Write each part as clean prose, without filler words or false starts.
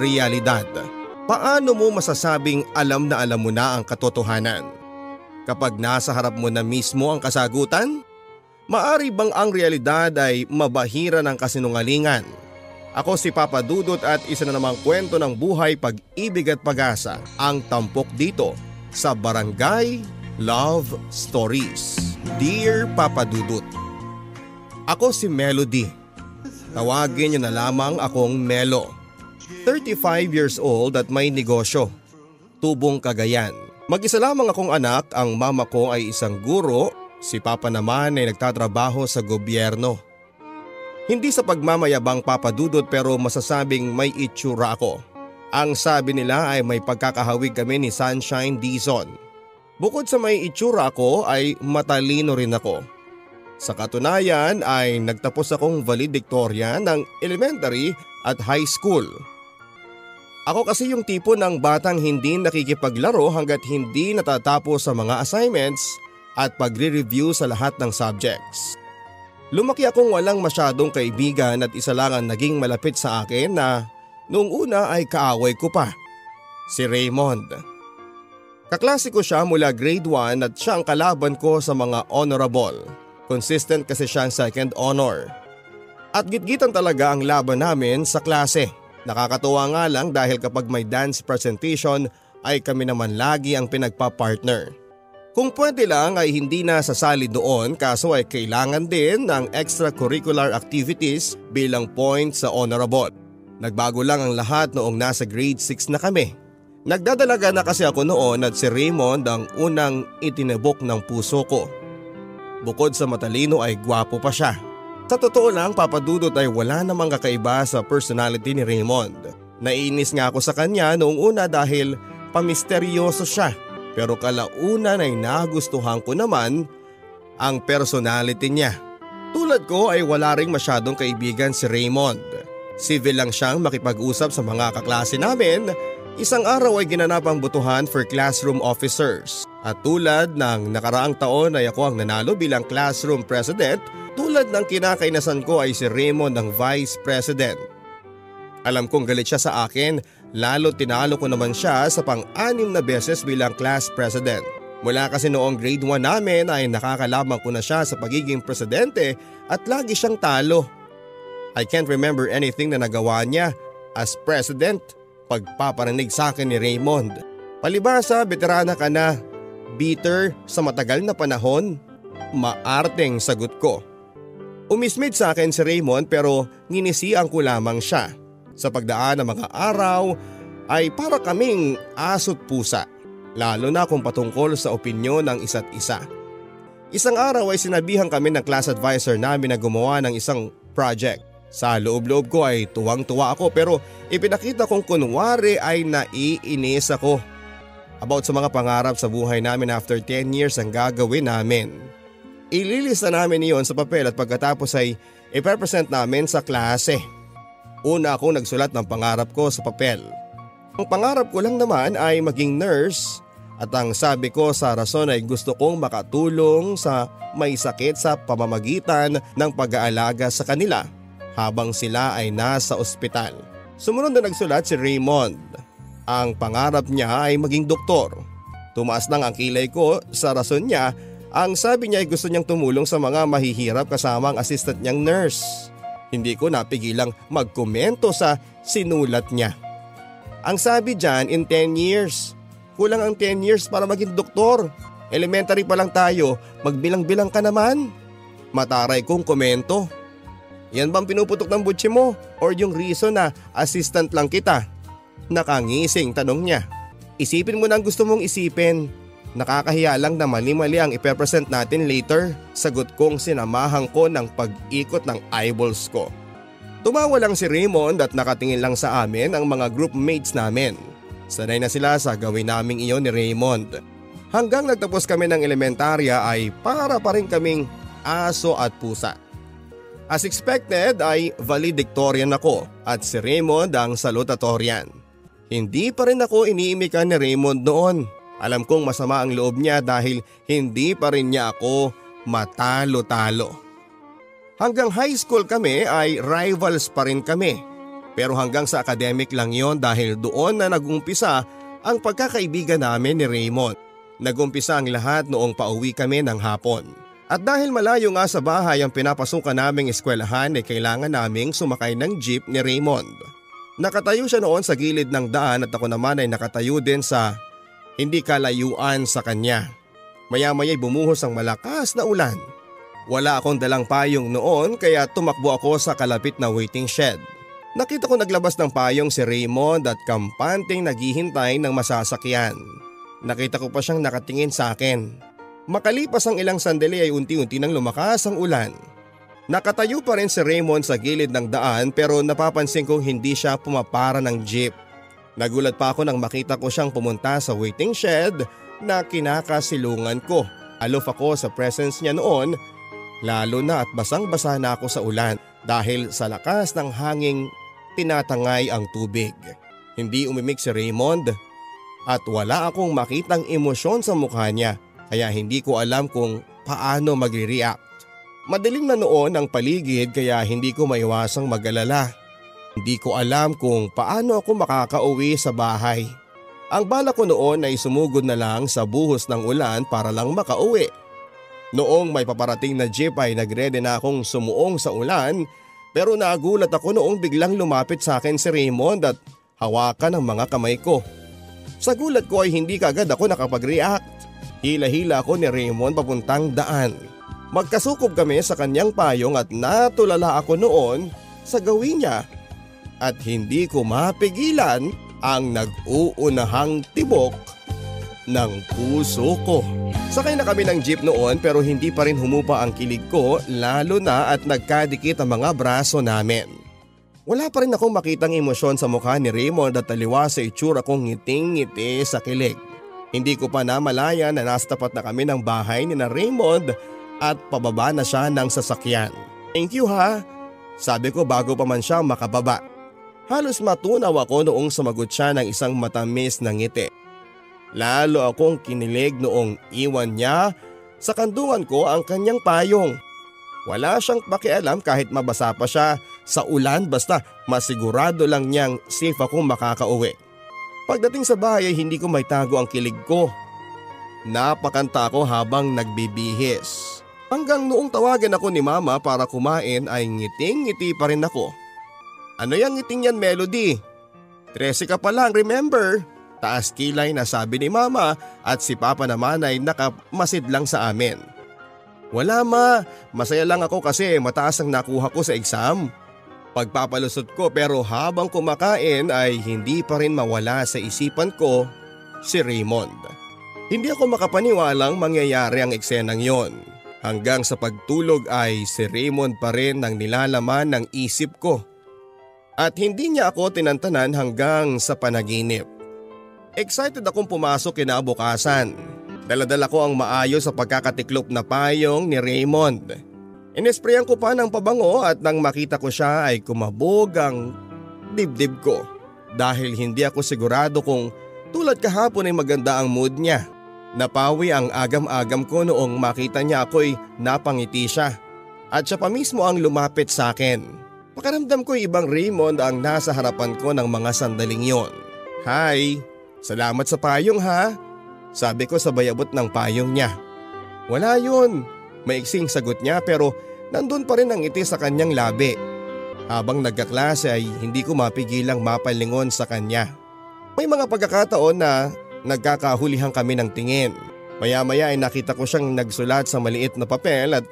realidad. Paano mo masasabing alam na alam mo na ang katotohanan? Kapag nasa harap mo na mismo ang kasagutan? Maari bang ang realidad ay mabahira ng kasinungalingan? Ako si Papa Dudut at isa na namang kwento ng buhay, pag-ibig at pag-asa ang tampok dito sa Barangay Love Stories. Dear Papa Dudut, ako si Melody. Tawagin niyo na lamang akong Melo. 35 years old at may negosyo. Tubong Cagayan. Mag-isa lamang akong anak, ang mama ko ay isang guro, si Papa naman ay nagtatrabaho sa gobyerno. Hindi sa pagmamayabang, Papa Dudut, pero masasabing may itsura ako. Ang sabi nila ay may pagkakahawig kami ni Sunshine Dizon. Bukod sa may itsura ako ay matalino rin ako. Sa katunayan ay nagtapos akong valedictorian ng elementary at high school. Ako kasi yung tipo ng batang hindi nakikipaglaro hanggat hindi natatapos sa mga assignments at pagre-review sa lahat ng subjects. Lumaki akong walang masyadong kaibigan at isa lang ang naging malapit sa akin na noong una ay kaaway ko pa, si Raymond. Kaklase ko siya mula grade 1 at siya ang kalaban ko sa mga honorable. Consistent kasi siya ang second honor. At gitgitan talaga ang laban namin sa klase. Nakakatuwa nga lang dahil kapag may dance presentation ay kami naman lagi ang pinagpa-partner. Kung pwede lang ay hindi na sasali doon, kaso ay kailangan din ng extracurricular activities bilang point sa honorable. Nagbago lang ang lahat noong nasa grade 6 na kami. Nagdadalaga na kasi ako noon at si Raymond ang unang itinabok ng puso ko. Bukod sa matalino ay gwapo pa siya. Sa totoo lang, Papa Dudut, ay wala namang kakaiba sa personality ni Raymond. Naiinis nga ako sa kanya noong una dahil pamisteryoso siya. Pero kalaunan ay nagustuhan ko naman ang personality niya. Tulad ko ay wala ring masyadong kaibigan si Raymond. Civil lang siyang makipag-usap sa mga kaklase namin. Isang araw ay ginanap ang butuhan for classroom officers. At tulad ng nakaraang taon ay ako ang nanalo bilang classroom president. Tulad ng kinakainasan ko ay si Raymond ang vice president. Alam kong galit siya sa akin, lalo tinalo ko naman siya sa pang-anim na beses bilang class president. Mula kasi noong grade 1 namin ay nakakalaban ko na siya sa pagiging presidente at lagi siyang talo. I can't remember anything na nagawa niya as president pagpaparinig sa akin ni Raymond. Palibhasa, veterana ka na, bitter sa matagal na panahon, maarteng sagot ko. Umismid sa akin si Raymond pero nginisian ko lamang siya. Sa pagdaan ng mga araw ay para kaming aso't pusa, lalo na kung patungkol sa opinyon ng isa't isa. Isang araw ay sinabihan kami ng class advisor namin na gumawa ng isang project. Sa loob-loob ko ay tuwang-tuwa ako pero ipinakita kong kunwari ay naiinis ako. About sa mga pangarap sa buhay namin after 10 years ang gagawin namin. Ililista namin iyon sa papel at pagkatapos ay ipepresent namin sa klase. Una akong nagsulat ng pangarap ko sa papel. Ang pangarap ko lang naman ay maging nurse at ang sabi ko sa rason ay gusto kong makatulong sa may sakit sa pamamagitan ng pag-aalaga sa kanila habang sila ay nasa ospital. Sumunod na nagsulat si Raymond. Ang pangarap niya ay maging doktor. Tumaas lang ang kilay ko sa rason niya. Ang sabi niya ay gusto niyang tumulong sa mga mahihirap kasama ang assistant niyang nurse. Hindi ko napigilang magkomento sa sinulat niya. Ang sabi diyan, in 10 years. Kulang ang 10 years para maging doktor. Elementary pa lang tayo, magbilang-bilang ka naman. Mataray kong komento. Yan bang pinuputok ng butsi mo? Or yung reason na assistant lang kita? Nakangising tanong niya. Isipin mo na ang gusto mong isipin. Nakakahiya lang na mali-mali ang ipepresent natin later. Sagot kong sinamahan ko ng pag-ikot ng eyeballs ko. Tumawa lang si Raymond at nakatingin lang sa amin ang mga group mates namin. Sanay na sila sa gawin naming iyon ni Raymond. Hanggang nagtapos kami ng elementarya ay para pa rin kaming aso at pusa. As expected ay valedictorian ako at si Raymond ang salutatorian. Hindi pa rin ako iniimikan ni Raymond noon. Alam kong masama ang loob niya dahil hindi pa rin niya ako matalo-talo. Hanggang high school kami ay rivals pa rin kami. Pero hanggang sa academic lang yon dahil doon na nagumpisa ang pagkakaibigan namin ni Raymond. Nagumpisa ang lahat noong pauwi kami ng hapon. At dahil malayo nga sa bahay ang pinapasukan naming eskwelahan ay kailangan naming sumakay ng jeep ni Raymond. Nakatayo siya noon sa gilid ng daan at ako naman ay nakatayo din sa hindi kalayuan sa kanya. Maya-maya'y bumuhos ang malakas na ulan. Wala akong dalang payong noon kaya tumakbo ako sa kalapit na waiting shed. Nakita ko naglabas ng payong si Raymond at kampanteng naghihintay ng masasakyan. Nakita ko pa siyang nakatingin sa akin. Makalipas ang ilang sandali ay unti-unti nang lumakas ang ulan. Nakatayo pa rin si Raymond sa gilid ng daan pero napapansin kong hindi siya pumapara ng jeep. Nagulat pa ako nang makita ko siyang pumunta sa waiting shed na kinakasilungan ko. Alof ako sa presence niya noon, lalo na at basang-basa na ako sa ulan dahil sa lakas ng hanging tinatangay ang tubig. Hindi umimik si Raymond at wala akong makitang emosyon sa mukha niya kaya hindi ko alam kung paano magre-react. Madilim na noon ang paligid kaya hindi ko maiwasang mag-alala. Hindi ko alam kung paano ako makakauwi sa bahay. Ang bala ko noon ay sumugod na lang sa buhos ng ulan para lang makauwi. Noong may paparating na jeep ay nagrede na akong sumuong sa ulan pero nagulat ako noong biglang lumapit sa akin si Raymond at hawakan ang mga kamay ko. Sa gulat ko ay hindi kaagad ako nakapag-react. Hila-hila ako ni Raymond papuntang daan. Magkasukob kami sa kanyang payong at natulala ako noon sa gawin niya. At hindi ko mapigilan ang nag-uunahang tibok ng puso ko. Sakay na kami ng jeep noon pero hindi pa rin humupa ang kilig ko lalo na at nagkadikit ang mga braso namin. Wala pa rin akong makitang emosyon sa mukha ni Raymond at taliwa sa itsura kong ngiting-ngiti sa kilig. Hindi ko pa namalaya na nasa tapat na kami ng bahay ni na Raymond at pababa na siya ng sasakyan. "Thank you ha," sabi ko bago pa man siya makababa. Halos matunaw ako noong sumagot siya ng isang matamis na ngiti. Lalo akong kinilig noong iwan niya sa kandungan ko ang kanyang payong. Wala siyang pakialam kahit mabasa pa siya sa ulan basta masigurado lang niyang safe akong makakauwi. Pagdating sa bahay ay hindi ko maitago ang kilig ko. Napakanta ako habang nagbibihis. Hanggang noong tawagan ako ni Mama para kumain ay ngiting-ngiti pa rin ako. "Ano yung ngiting yan, Melody? 13 ka pa lang, remember?" Taas kilay na sabi ni Mama at si Papa naman ay nakamasid lang sa amin. "Wala ma, masaya lang ako kasi mataas ang nakuha ko sa exam." Pagpapalusot ko pero habang kumakain ay hindi pa rin mawala sa isipan ko si Raymond. Hindi ako makapaniwalang mangyayari ang eksenang yon. Hanggang sa pagtulog ay si Raymond pa rin ang nilalaman ng isip ko. At hindi niya ako tinantanan hanggang sa panaginip. Excited akong pumasok kinabukasan. Daladala ko ang maayos sa pagkakatiklop na payong ni Raymond. Inesprayan ko pa ng pabango at nang makita ko siya ay kumabog ang dibdib ko. Dahil hindi ako sigurado kung tulad kahapon ay maganda ang mood niya. Napawi ang agam-agam ko noong makita niya ako'y napangiti siya. At siya pa mismo ang lumapit sa akin. Pakiramdam ko ibang Raymond ang nasa harapan ko ng mga sandaling yon. "Hi, salamat sa payong ha," sabi ko sabay abot ng payong niya. "Wala yun," maiksing sagot niya pero nandun pa rin ang ngiti sa kanyang labi. Habang nagkaklase ay hindi ko mapigilang mapalingon sa kanya. May mga pagkakataon na nagkakahulihan kami ng tingin. Maya-maya ay nakita ko siyang nagsulat sa maliit na papel at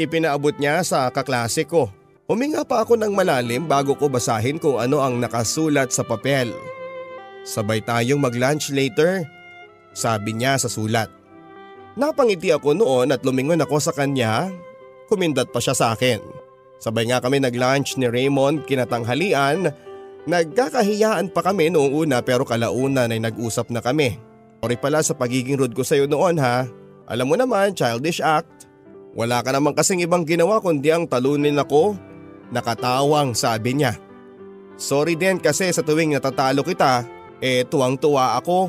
ipinaabot niya sa kaklase ko. Huminga pa ako ng malalim bago ko basahin kung ano ang nakasulat sa papel. "Sabay tayong mag-lunch later," sabi niya sa sulat. Napangiti ako noon at lumingon ako sa kanya. Kumindat pa siya sa akin. Sabay nga kami nag-lunch ni Raymond kinatanghalian. Nagkakahiyaan pa kami noong una pero kalaunan ay nag-usap na kami. "Sorry pala sa pagiging rude ko sa'yo noon ha. Alam mo naman, childish act. Wala ka naman kasing ibang ginawa kundi ang talunin ako." Nakatawang sabi niya. "Sorry din kasi sa tuwing natatalo kita, tuwang-tuwa ako.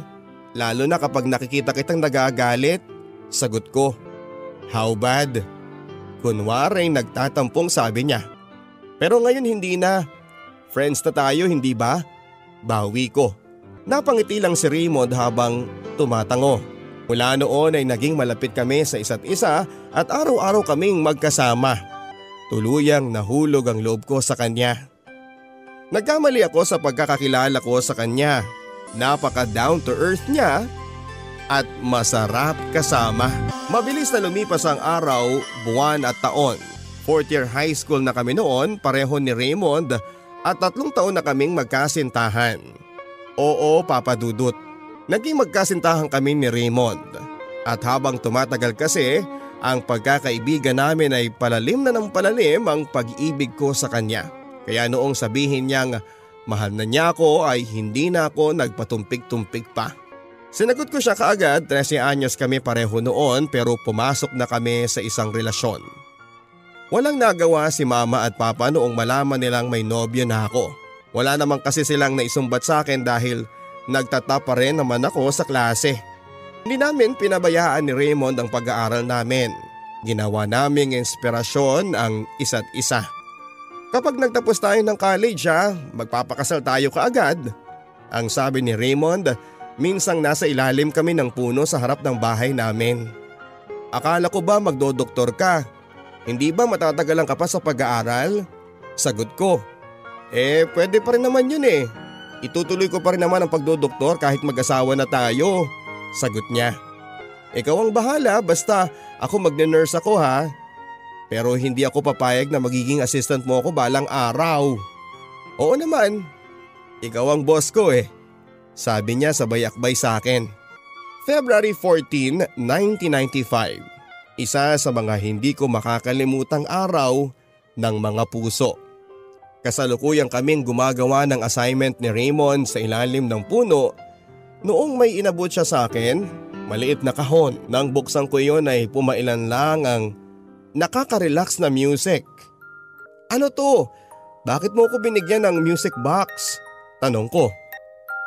Lalo na kapag nakikita kitang nagagalit." Sagot ko. "How bad?" Kunwaring nagtatampong sabi niya. "Pero ngayon hindi na. Friends na tayo, hindi ba? Bawi ko. Napangiti lang si Raymond habang tumatango. Mula noon ay naging malapit kami sa isa't isa at araw-araw kaming magkasama. Tuluyang nahulog ang loob ko sa kanya. Nagkamali ako sa pagkakakilala ko sa kanya. Napaka down to earth niya at masarap kasama. Mabilis na lumipas ang araw, buwan at taon. 4th year high school na kami noon, pareho ni Raymond at 3 taon na kaming magkasintahan. Oo, Papa Dudut. Naging magkasintahan kami ni Raymond. At habang tumatagal kasi, ang pagkakaibigan namin ay palalim na ng palalim ang pag-ibig ko sa kanya. Kaya noong sabihin niyang mahal na niya ako ay hindi na ako nagpatumpik-tumpik pa. Sinagot ko siya kaagad, 13 anyos kami pareho noon pero pumasok na kami sa isang relasyon. Walang nagawa si Mama at Papa noong malaman nilang may nobyo na ako. Wala naman kasi silang naisumbat sa akin dahil nagtatap pa rin naman ako sa klase. Hindi namin pinabayaan ni Raymond ang pag-aaral namin. Ginawa naming inspirasyon ang isa't isa. Kapag nagtapos tayo ng college magpapakasal tayo kaagad. Ang sabi ni Raymond, minsang nasa ilalim kami ng puno sa harap ng bahay namin. Akala ko ba magdodoktor ka? Hindi ba matatagalan ka pa sa pag-aaral? Sagot ko, pwede pa rin naman yun eh. Itutuloy ko pa rin naman ang pagdodoktor kahit mag-asawa na tayo. Sagot niya. Ikaw ang bahala basta ako magne-nurse ako ha. Pero hindi ako papayag na magiging assistant mo ako balang araw. Oo naman. Ikaw ang boss ko eh. Sabi niya sabay akbay sa akin. February 14, 1995. Isa sa mga hindi ko makakalimutang araw ng mga puso. Kasalukuyang kaming gumagawa ng assignment ni Raymond sa ilalim ng puno. Noong may inabot siya sa akin, maliit na kahon. Nang buksan ko iyon ay pumailan lang ang nakaka-relax na music. Ano to? Bakit mo ko binigyan ng music box? Tanong ko.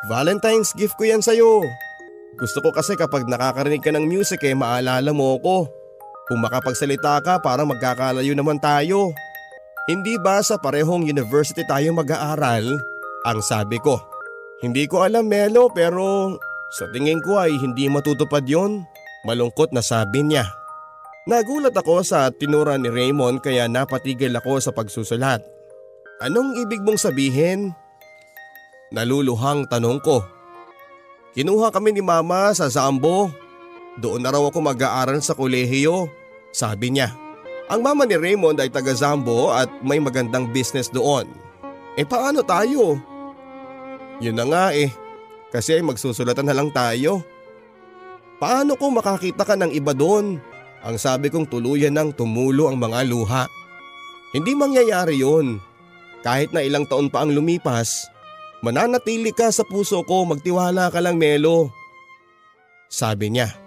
Valentine's gift ko yan sa'yo. Gusto ko kasi kapag nakakarinig ka ng music maalala mo ko. Kung makapagsalita ka parang magkakalayo naman tayo. Hindi ba sa parehong university tayo mag-aaral? Ang sabi ko. Hindi ko alam Melo pero sa tingin ko ay hindi matutupad yon. Malungkot na sabi niya. Nagulat ako sa tinura ni Raymond kaya napatigil ako sa pagsusulat. Anong ibig mong sabihin? Naluluhang tanong ko. Kinuha kami ni Mama sa Zambo. Doon na raw ako mag-aaral sa kolehiyo, sabi niya. Ang mama ni Raymond ay taga Zambo at may magandang business doon. Paano tayo? Yun na nga kasi magsusulatan na lang tayo. Paano kung makakita ka ng iba doon? Ang sabi kong tuluyan ng tumulo ang mga luha. Hindi mangyayari yun. Kahit na ilang taon pa ang lumipas, mananatili ka sa puso ko, magtiwala ka lang Melo. Sabi niya.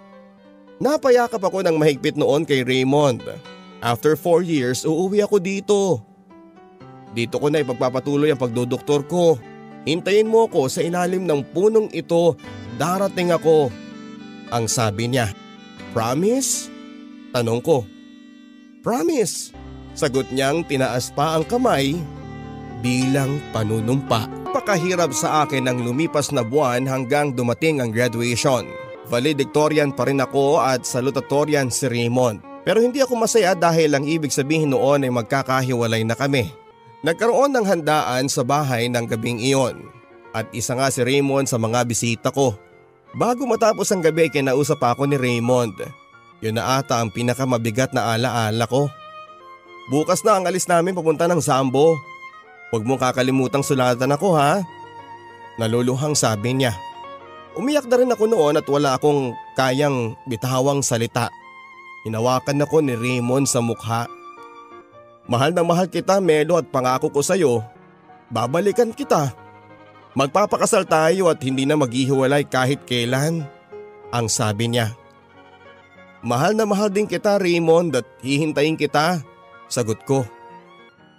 Napayakap ako ng mahigpit noon kay Raymond. After 4 years, uuwi ako dito. Dito ko na ipagpapatuloy ang pagdodoktor ko. Hintayin mo ko sa ilalim ng punong ito, darating ako. Ang sabi niya. Promise? Tanong ko. Promise? Sagot niyang tinaas pa ang kamay bilang panunumpa. Pakahirap sa akin ang lumipas na buwan hanggang dumating ang graduation. Valedictorian pa rin ako at salutatorian si Raymond. Pero hindi ako masaya dahil ang ibig sabihin noon ay magkakahiwalay na kami. Nagkaroon ng handaan sa bahay ng gabing iyon. At isa nga si Raymond sa mga bisita ko. Bago matapos ang gabi kinausap ako ni Raymond. Yun na ata ang pinakamabigat na alaala ko. Bukas na ang alis namin papunta ng Zambo. Huwag mong kakalimutang sulatan ako ha. Naluluhang sabi niya. Umiyak na rin ako noon at wala akong kayang bitawang salita. Hinawakan ako ni Raymond sa mukha. Mahal na mahal kita Melo at pangako ko sa'yo, babalikan kita. Magpapakasal tayo at hindi na maghihiwalay kahit kailan. Ang sabi niya. Mahal na mahal din kita Raymond at hihintayin kita, sagot ko.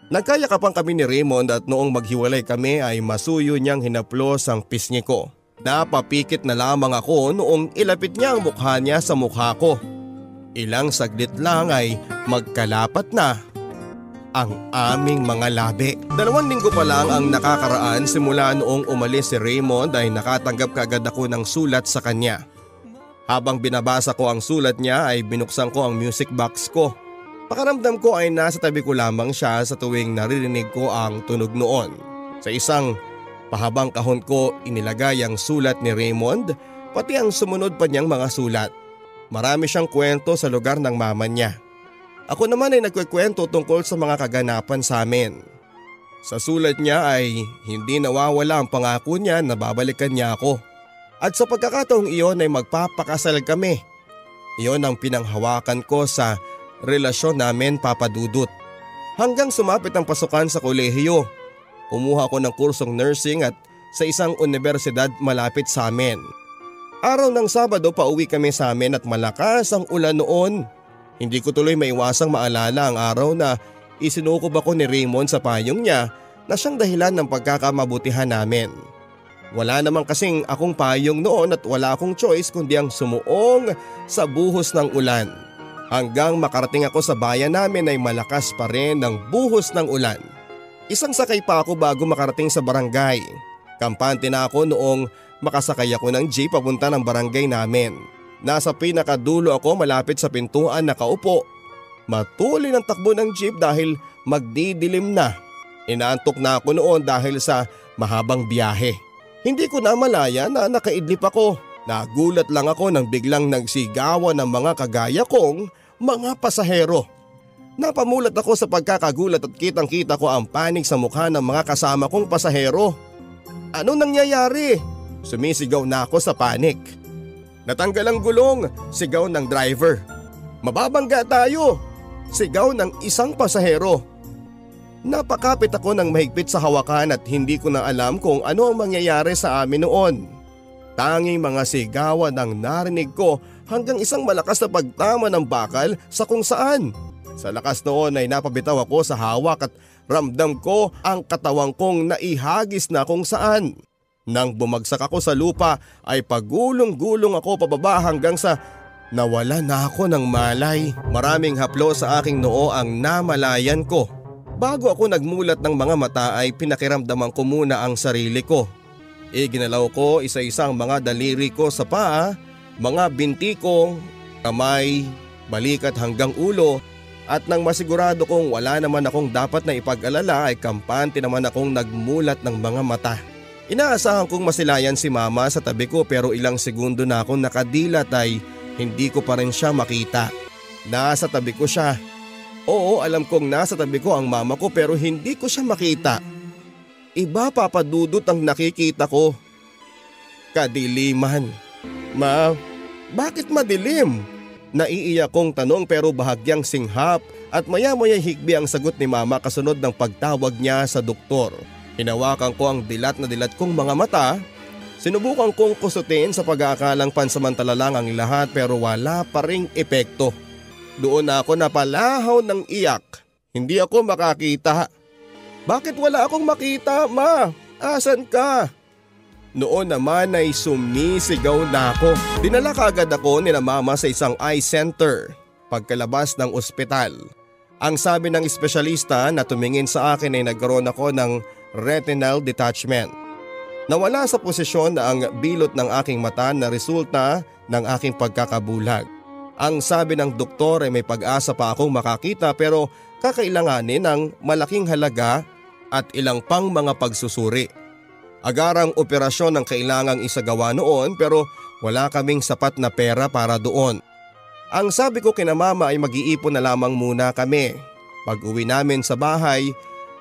Nagkayakapan kami ni Raymond at noong maghiwalay kami ay masuyo niyang hinaplos ang pisngi ko. Napapikit na lamang ako noong ilapit niya ang mukha niya sa mukha ko. Ilang saglit lang ay magkalapat na. ang aming mga labi. 2 linggo pa lang ang nakakaraan simula noong umalis si Raymond ay nakatanggap kaagad ako ng sulat sa kanya. Habang binabasa ko ang sulat niya ay binuksan ko ang music box ko. Pakaramdam ko ay nasa tabi ko lamang siya sa tuwing naririnig ko ang tunog noon. Sa isang pahabang kahon ko inilagay ang sulat ni Raymond pati ang sumunod pa niyang mga sulat. Marami siyang kwento sa lugar ng mama niya. Ako naman ay nagkukwento tungkol sa mga kaganapan sa amin. Sa sulat niya ay hindi nawawala ang pangako niya na babalikan niya ako. At sa pagkakataong iyon ay magpapakasal kami. Iyon ang pinanghawakan ko sa relasyon namin, Papa Dudut. Hanggang sumapit ang pasukan sa kolehiyo. Kumuha ko ng kursong nursing at sa isang universidad malapit sa amin. Araw ng Sabado pauwi kami sa amin at malakas ang ulan noon. Hindi ko tuloy maiwasang maalala ang araw na isinukob ako ni Raymond sa payong niya na siyang dahilan ng pagkakamabutihan namin. Wala naman kasing akong payong noon at wala akong choice kundi ang sumuong sa buhos ng ulan. Hanggang makarating ako sa bayan namin ay malakas pa rin ang buhos ng ulan. Isang sakay pa ako bago makarating sa barangay. Kampante na ako noong makasakay ako ng jeep papunta ng barangay namin. Nasa pinakadulo ako malapit sa pintuan nakaupo. Matuloy ang takbo ng jeep dahil magdidilim na. Inaantok na ako noon dahil sa mahabang biyahe. Hindi ko na malaya na nakaidlip ako. Nagulat lang ako nang biglang nagsigawan ng mga kagaya kong mga pasahero. Napamulat ako sa pagkakagulat at kitang-kita ko ang panig sa mukha ng mga kasama kong pasahero. Ano nangyayari? Sumisigaw na ako sa panik. Natanggal ang gulong, sigaw ng driver. Mababangga tayo, sigaw ng isang pasahero. Napakapit ako ng mahigpit sa hawakan at hindi ko na alam kung ano ang mangyayari sa amin noon. Tanging mga sigawan ang narinig ko hanggang isang malakas na pagtama ng bakal sa kung saan. Sa lakas noon ay napabitaw ako sa hawak at ramdam ko ang katawang kong naihagis na kung saan. Nang bumagsak ako sa lupa ay pagulong-gulong ako pababa hanggang sa nawala na ako ng malay. Maraming haplo sa aking noo ang namalayan ko. Bago ako nagmulat ng mga mata ay pinakiramdaman ko muna ang sarili ko. Iginalaw ko isa-isang mga daliri ko sa paa, mga binti ko, kamay, balikat hanggang ulo. At nang masigurado kong wala naman akong dapat na ipag-alala ay kampante naman akong nagmulat ng mga mata. Inaasahan kong masilayan si mama sa tabi ko pero ilang segundo na akong nakadilat ay hindi ko pa rin siya makita. Nasa tabi ko siya. Oo, alam kong nasa tabi ko ang mama ko pero hindi ko siya makita. Iba, Papa Dudut, ang nakikita ko. Kadiliman. Ma, bakit madilim? Naiiyak kong tanong pero bahagyang singhap at maya-maya higbi ang sagot ni mama kasunod ng pagtawag niya sa doktor. Hinawakan ko ang dilat na dilat kong mga mata. Sinubukan kong kusutin sa pag-aakalang pansamantala lang ang lahat pero wala pa ring epekto. Doon ako napalahaw ng iyak. Hindi ako makakita. Bakit wala akong makita, Ma? Asan ka? Noon naman ay sumisigaw na ako. Dinala kaagad ako ni na mama sa isang eye center pagkalabas ng ospital. Ang sabi ng espesyalista na tumingin sa akin ay nagkaroon ako ng retinal detachment. Nawala sa posisyon na ang bilot ng aking mata na resulta ng aking pagkakabulag. Ang sabi ng doktor ay may pag-asa pa akong makakita pero kakailanganin ng malaking halaga at ilang pang mga pagsusuri. Agarang operasyon ang kailangang isagawa noon pero wala kaming sapat na pera para doon. Ang sabi ko kina mama ay mag-iipon na lamang muna kami. Pag uwi namin sa bahay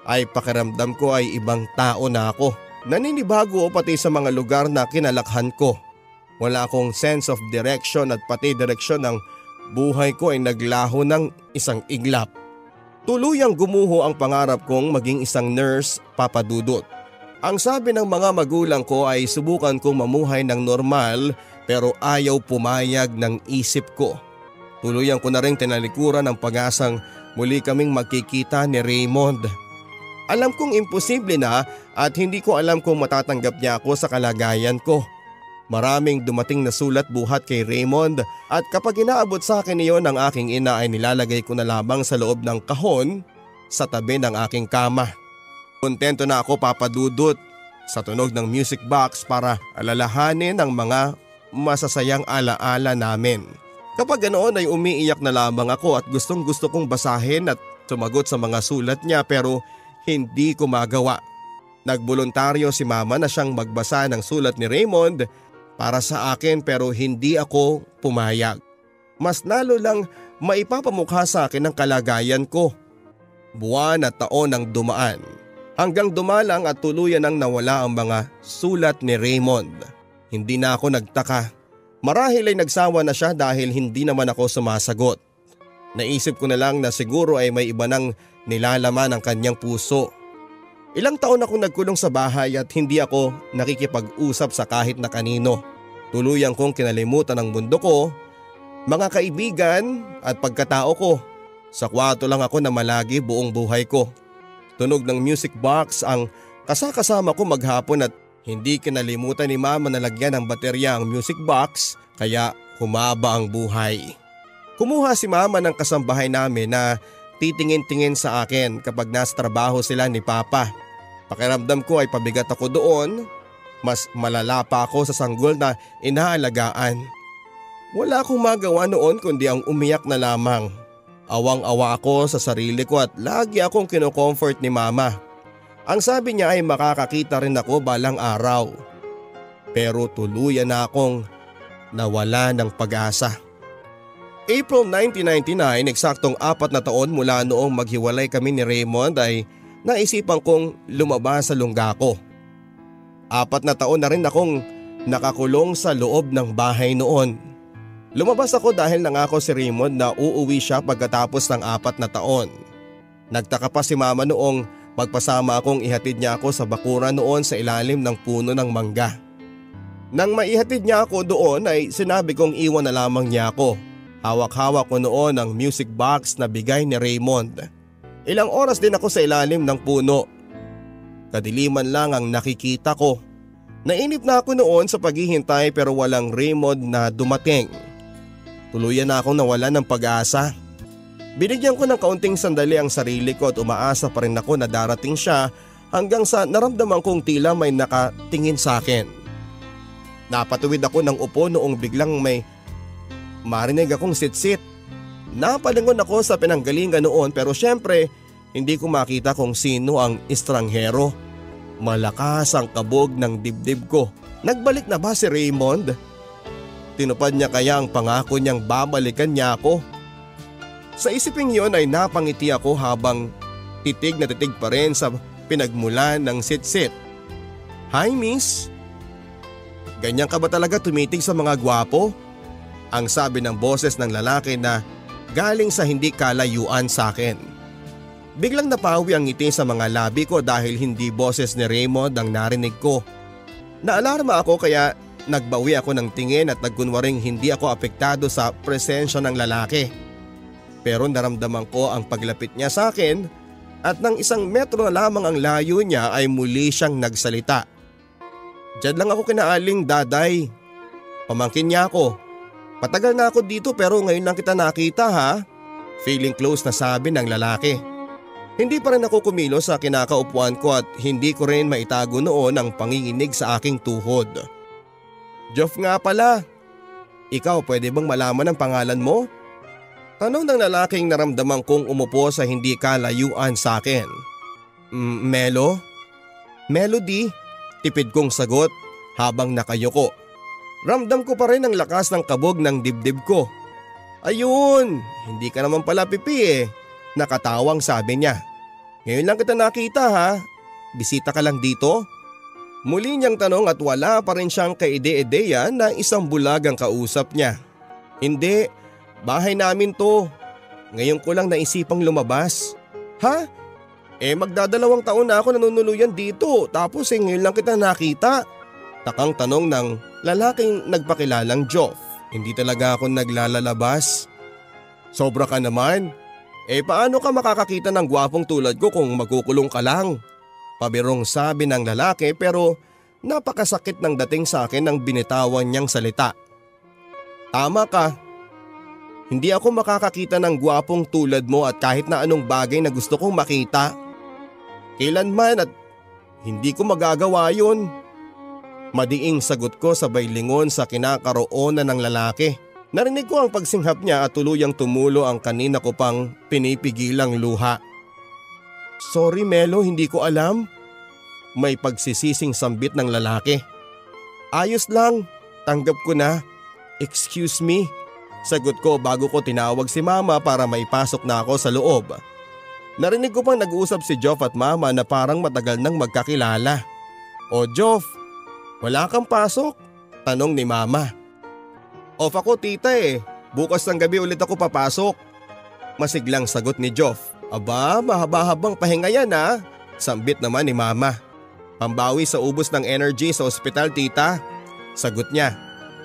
ay pakiramdam ko ay ibang tao na ako. Naninibago pati sa mga lugar na kinalakhan ko. Wala akong sense of direction at pati direksyon ng buhay ko ay naglaho ng isang iglap. Tuluyang gumuho ang pangarap kong maging isang nurse, Papa Dudut. Ang sabi ng mga magulang ko ay subukan kong mamuhay ng normal pero ayaw pumayag ng isip ko. Tuluyan ko na rin tinalikuran ang pag-asang muli kaming magkikita ni Raymond. Alam kong imposible na at hindi ko alam kung matatanggap niya ako sa kalagayan ko. Maraming dumating na sulat buhat kay Raymond at kapag inaabot sa akin iyon ng aking ina ay nilalagay ko na lamang sa loob ng kahon sa tabi ng aking kama. Kontento na ako, Papa Dudut, sa tunog ng music box para alalahanin ang mga masasayang alaala namin. Kapag ganoon ay umiiyak na lamang ako at gustong gusto kong basahin at sumagot sa mga sulat niya pero hindi ko magawa. Nagboluntaryo si Mama na siyang magbasa ng sulat ni Raymond para sa akin pero hindi ako pumayag. Mas lalo lang maipapamukha sa akin ang kalagayan ko. Buwan at taon ang dumaan hanggang dumalang at tuluyan ang nawala ang mga sulat ni Raymond. Hindi na ako nagtaka. Marahil ay nagsawa na siya dahil hindi naman ako sumasagot. Naisip ko na lang na siguro ay may iba nang nilalaman ang kanyang puso. Ilang taon akong nagkulong sa bahay at hindi ako nakikipag-usap sa kahit na kanino. Tuluyang kong kinalimutan ang mundo ko, mga kaibigan at pagkatao ko. Sa kwarto lang ako na malagi buong buhay ko. Tunog ng music box ang kasakasama ko maghapon at hindi kinalimutan ni Mama na lagyan ng baterya ang music box kaya humaba ang buhay. Kumuha si Mama ng kasambahay namin na titingin-tingin sa akin kapag nasa trabaho sila ni Papa. Pakiramdam ko ay pabigat ako doon. Mas malala pa ako sa sanggol na inaalagaan. Wala akong magawa noon kundi ang umiyak na lamang. Awang-awa ako sa sarili ko at lagi akong kinocomfort ni Mama. Ang sabi niya ay makakakita rin ako balang araw. Pero tuluyan na akong nawala ng pag-asa. April 1999, eksaktong 4 na taon mula noong maghiwalay kami ni Raymond ay naisipan kong lumabas sa lungga ko. 4 na taon na rin akong nakakulong sa loob ng bahay noon. Lumabas ako dahil nangako si Raymond na uuwi siya pagkatapos ng 4 na taon. Nagtaka pa si Mama noong magpasama akong ihatid niya ako sa bakuran noon sa ilalim ng puno ng mangga. Nang maihatid niya ako doon ay sinabi kong iwan na lamang niya ako. Hawak-hawak ko noon ang music box na bigay ni Raymond. Ilang oras din ako sa ilalim ng puno. Kadiliman lang ang nakikita ko. Nainip na ako noon sa paghihintay pero walang Raymond na dumating. Tuluyan na akong nawalan ng pag-asa. Binigyan ko ng kaunting sandali ang sarili ko at umaasa pa rin ako na darating siya hanggang sa naramdaman kong tila may nakatingin sa akin. Napatuwid ako ng upo noong biglang may marinig akong sitsit. Napalingon ako sa pinanggalingan noon pero syempre hindi ko makita kung sino ang estranghero. Malakas ang kabog ng dibdib ko. Nagbalik na ba si Raymond? Tinupad niya kaya ang pangako niyang babalikan niya ako? Sa isiping yon ay napangiti ako habang titig na titig pa rin sa pinagmulan ng sitsit. Hi Miss. Ganyan ka ba talaga tumitig sa mga gwapo? Ang sabi ng boses ng lalaki na galing sa hindi kalayuan sa akin. Biglang napawi ang ngiti sa mga labi ko dahil hindi boses ni Raymond ang narinig ko. Naalarma ako kaya nagbawi ako ng tingin at nagkunwaring hindi ako apektado sa presensya ng lalaki. Pero naramdaman ko ang paglapit niya sa akin at nang 1 metro na lamang ang layo niya ay muli siyang nagsalita. Diyan lang ako kina Aling Daday. Pamangkin niya ako. Patagal na ako dito pero ngayon lang kita nakita ha. Feeling close na sabi ng lalaki. Hindi pa rin ako kumilos sa kinakaupuan ko at hindi ko rin maitago noon ang panginginig sa aking tuhod. Joff nga pala. Ikaw pwede bang malaman ang pangalan mo? Tanong ng lalaking naramdaman kong umupo sa hindi kalayuan sa akin. Melo? Melody? Tipid kong sagot habang nakayuko. Ramdam ko pa rin ang lakas ng kabog ng dibdib ko. Ayun, hindi ka naman pala pipi eh. Nakatawang sabi niya. Ngayon lang kita nakita ha. Bisita ka lang dito? Muli niyang tanong at wala pa rin siyang kaide-ideya na isang bulag ang kausap niya. Hindi, bahay namin to. Ngayon ko lang naisipang lumabas. Ha? Magdadalawang taon na ako nanunuluyan dito tapos ngayon lang kita nakita. Takang tanong ng lalaking nagpakilalang Joff. Hindi talaga ako naglalalabas. Sobra ka naman. Paano ka makakakita ng gwapong tulad ko kung magkukulong ka lang? Pabirong sabi ng lalaki pero napakasakit ng dating sa akin ng binitawan niyang salita. Tama ka. Hindi ako makakakita ng gwapong tulad mo at kahit na anong bagay na gusto kong makita. Kailanman at hindi ko magagawa yun. Madiing sagot ko sabay lingon sa kinakaroonan ng lalaki. Narinig ko ang pagsinghap niya at tuluyang tumulo ang kanina ko pang pinipigilang luha. Sorry Melo, hindi ko alam. May pagsisising sambit ng lalaki. Ayos lang, tanggap ko na. Excuse me. Sagot ko bago ko tinawag si mama para maipasok na ako sa loob. Narinig ko pang nag-uusap si Joff at mama na parang matagal nang magkakilala. O Joff, wala kang pasok? Tanong ni mama. Off ako tita eh, bukas ng gabi ulit ako papasok. Masiglang sagot ni Joff. Aba, mahaba-habang pahinga yan ha. Sambit naman ni mama. Pambawi sa ubos ng energy sa ospital tita. Sagot niya.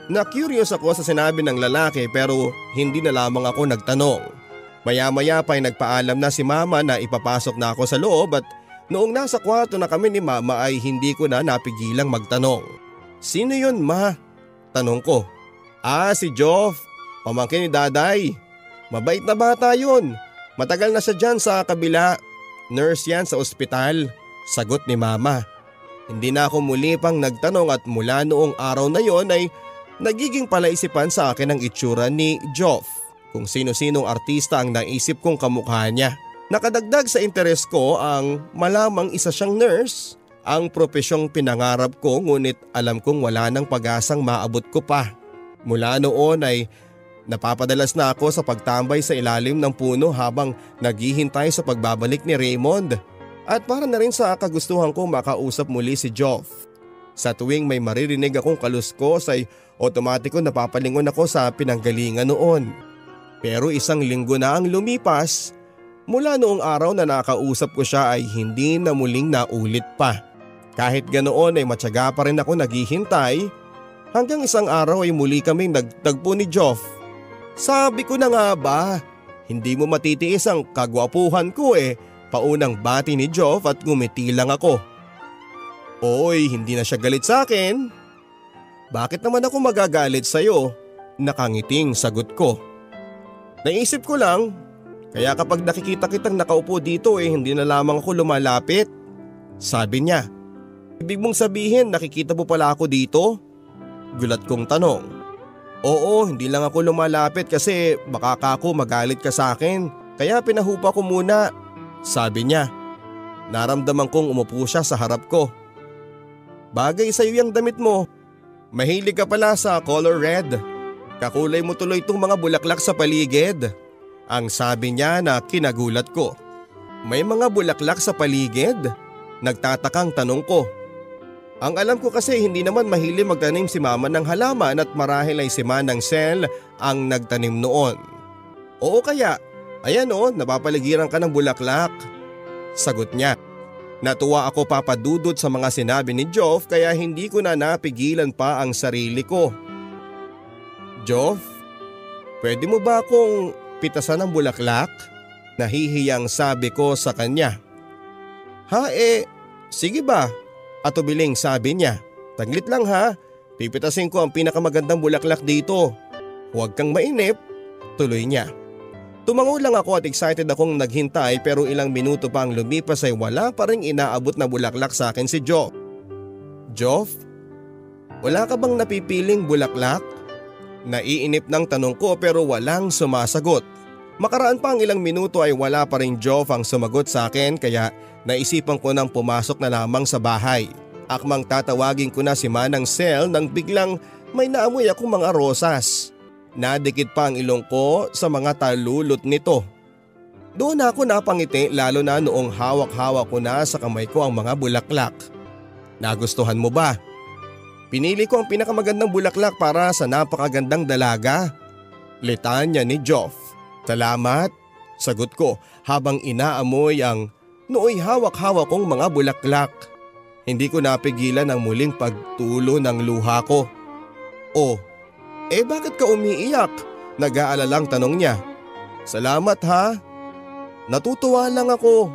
Na-curious ako sa sinabi ng lalaki pero hindi na lamang ako nagtanong. Maya-maya pa ay nagpaalam na si mama na ipapasok na ako sa loob at noong nasa kwarto na kami ni mama ay hindi ko na napigilang magtanong. Sino yun ma? Tanong ko. Si Joff, pamangkin ni Daday. Mabait na bata yun. Matagal na siya dyan sa kabila. Nurse yan sa ospital. Sagot ni mama. Hindi na ako muli pang nagtanong at mula noong araw na yon ay nagiging palaisipan sa akin ang itsura ni Joff. Kung sino-sinong artista ang naisip kong kamukha niya. Nakadagdag sa interes ko ang malamang isa siyang nurse. Ang propesyong pinangarap ko ngunit alam kong wala nang pag-asang maabot ko pa. Mula noon ay napapadalas na ako sa pagtambay sa ilalim ng puno habang naghihintay sa pagbabalik ni Raymond. At para na rin sa kagustuhan ko makausap muli si Joff. Sa tuwing may maririnig akong kaluskos ay otomatiko napapalingon ako sa pinanggalingan noon. Pero isang linggo na ang lumipas, mula noong araw na nakausap ko siya ay hindi na muling naulit pa. Kahit ganoon ay matyaga pa rin ako naghihintay hanggang isang araw ay muli kaming nagtagpo ni Joff. Sabi ko na nga ba, hindi mo matitiis ang kagwapuhan ko eh. Paunang bati ni Joff at ngumiti lang ako. Oy, hindi na siya galit sa akin. Bakit naman ako magagalit sa'yo? Nakangiting sagot ko. Naisip ko lang, kaya kapag nakikita kitang nakaupo dito hindi na lamang ako lumalapit. Sabi niya, ibig mong sabihin nakikita mo pala ako dito? Gulat kong tanong. Oo, hindi lang ako lumalapit kasi baka ako magalit ka sa akin. Kaya pinahupa ko muna. Sabi niya. Naramdaman kong umupo siya sa harap ko. Bagay sa'yo yung damit mo. Mahilig ka pala sa color red. Kakulay mo tuloy itong mga bulaklak sa paligid. Ang sabi niya na kinagulat ko. May mga bulaklak sa paligid? Nagtatakang tanong ko. Ang alam ko kasi hindi naman mahilig magtanim si mama ng halaman at marahil ay si Manang Sel ang nagtanim noon. Oo kaya, ayan napapaligiran ka ng bulaklak. Sagot niya. Natuwa ako papadudod sa mga sinabi ni Joff kaya hindi ko na napigilan pa ang sarili ko. Joff, pwede mo ba akong pitasan ng bulaklak? Nahihiyang sabi ko sa kanya. Sige ba? Atubiling sabi niya. Taglit lang ha, pipitasin ko ang pinakamagandang bulaklak dito. Huwag kang mainip, tuloy niya. Tumango lang ako at excited akong naghintay pero ilang minuto pa ang lumipas ay wala pa rin inaabot na bulaklak sa akin si Joff. Joff, wala ka bang napipiling bulaklak? Naiinip ng tanong ko pero walang sumasagot. Makaraan pa ang ilang minuto ay wala pa rin Joff ang sumagot sa akin kaya naisipan ko nang pumasok na lamang sa bahay. Akmang tatawagin ko na si Manang Sel nang biglang may naamoy akong mga rosas. Nadikit pa ang ilong ko sa mga talulot nito. Doon ako napangiti lalo na noong hawak-hawak ko na sa kamay ko ang mga bulaklak. Nagustuhan mo ba? Pinili ko ang pinakamagandang bulaklak para sa napakagandang dalaga. Litanya ni Joff. Salamat, sagot ko habang inaamoy ang nooy hawak-hawak kong mga bulaklak. Hindi ko napigilan ang muling pagtulo ng luha ko. Bakit ka umiiyak? Nag-aalalang tanong niya. Salamat ha. Natutuwa lang ako.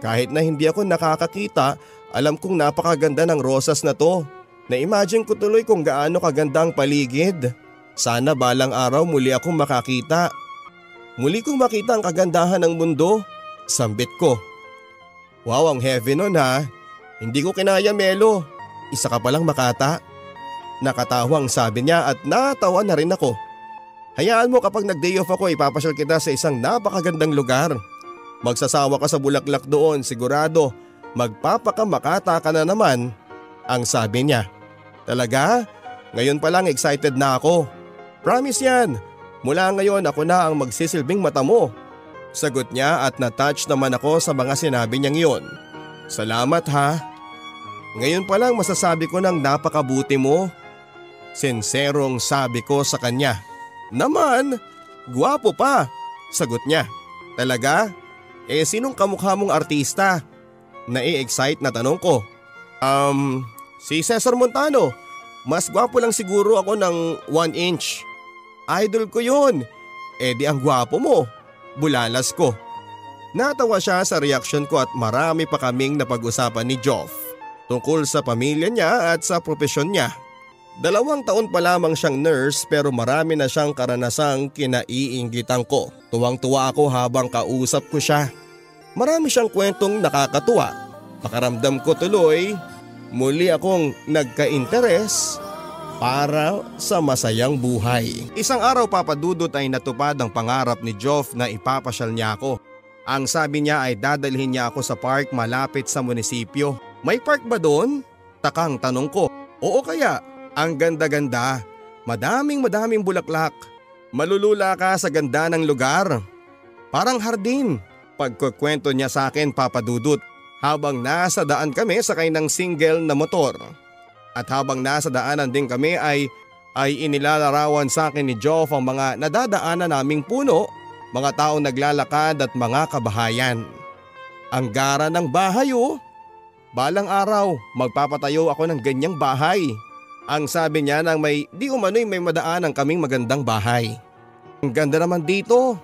Kahit na hindi ako nakakakita, alam kong napakaganda ng rosas na to. Na-imagine ko tuloy kung gaano kaganda ang paligid. Sana balang araw muli akong makakita Muli kong makita ang kagandahan ng mundo. Sambit ko. Wow, ang heavy nun ha. Hindi ko kinaya, Melo. Isa ka palang makata. Nakatawang sabi niya at natawa na rin ako. Hayaan mo, kapag nag-day off ako ipapasyal kita sa isang napakagandang lugar. Magsasawa ka sa bulaklak doon, sigurado magpapakamakata ka na naman, ang sabi niya. Talaga? Ngayon pa lang excited na ako. Promise yan, mula ngayon ako na ang magsisilbing mata mo. Sagot niya at na-touch naman ako sa mga sinabi niyang iyon. Salamat ha. Ngayon pa lang masasabi ko ng napakabuti mo. Sinserong sabi ko sa kanya. Naman, gwapo pa, sagot niya. Talaga? Sinong kamukha mong artista? Nai-excite na tanong ko. Si Cesar Montano. Mas gwapo lang siguro ako ng 1 inch. Idol ko yun. Di ang gwapo mo. Bulalas ko. Natawa siya sa reaksyon ko at marami pa kaming napag-usapan ni Joff tungkol sa pamilya niya at sa propesyon niya. 2 taon pa lamang siyang nurse pero marami na siyang karanasang kinaiinggitan ko. Tuwang-tuwa ako habang kausap ko siya. Marami siyang kwentong nakakatuwa. Pakaramdam ko tuloy, muli akong nagka-interes para sa masayang buhay. Isang araw, Papa Dudut, ay natupad ang pangarap ni Joff na ipapasyal niya ako. Ang sabi niya ay dadalhin niya ako sa park malapit sa munisipyo. May park ba doon? Takang tanong ko. Oo kaya. Ang ganda-ganda, madaming bulaklak. Malulula ka sa ganda ng lugar. Parang hardin, pagkukwento niya sa akin, Papa Dudut, habang nasa daan kami sakay ng single na motor. At habang nasa daanan din kami ay inilalarawan sa akin ni Joff ang mga nadadaanan naming puno, mga taong naglalakad at mga kabahayan. Ang gara ng bahay oh. Balang araw, magpapatayo ako ng ganyang bahay. Ang sabi niya nang may di umano'y may madaanan kaming magandang bahay. Ang ganda naman dito.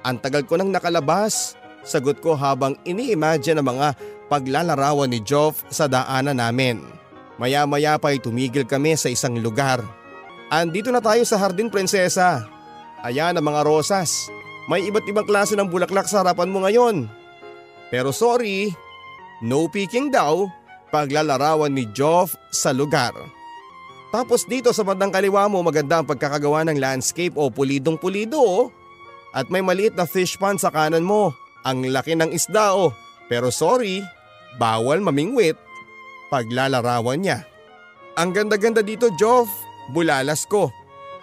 Ang tagal ko nang nakalabas, sagot ko habang ini-imagine ang mga paglalarawan ni Joff sa daanan namin. Maya-maya pa ay tumigil kami sa isang lugar. Andito na tayo sa Hardin, Prinsesa. Ayan ang mga rosas. May iba't ibang klase ng bulaklak sa harapan mo ngayon. Pero sorry, no peeking daw, paglalarawan ni Joff sa lugar. Tapos dito sa bandang kaliwa mo maganda ang pagkakagawa ng landscape o pulidong-pulido oh. At may maliit na fish pond sa kanan mo. Ang laki ng isda oh. Pero sorry, bawal mamingwit. Paglalarawan niya. Ang ganda-ganda dito, Joff, bulalas ko.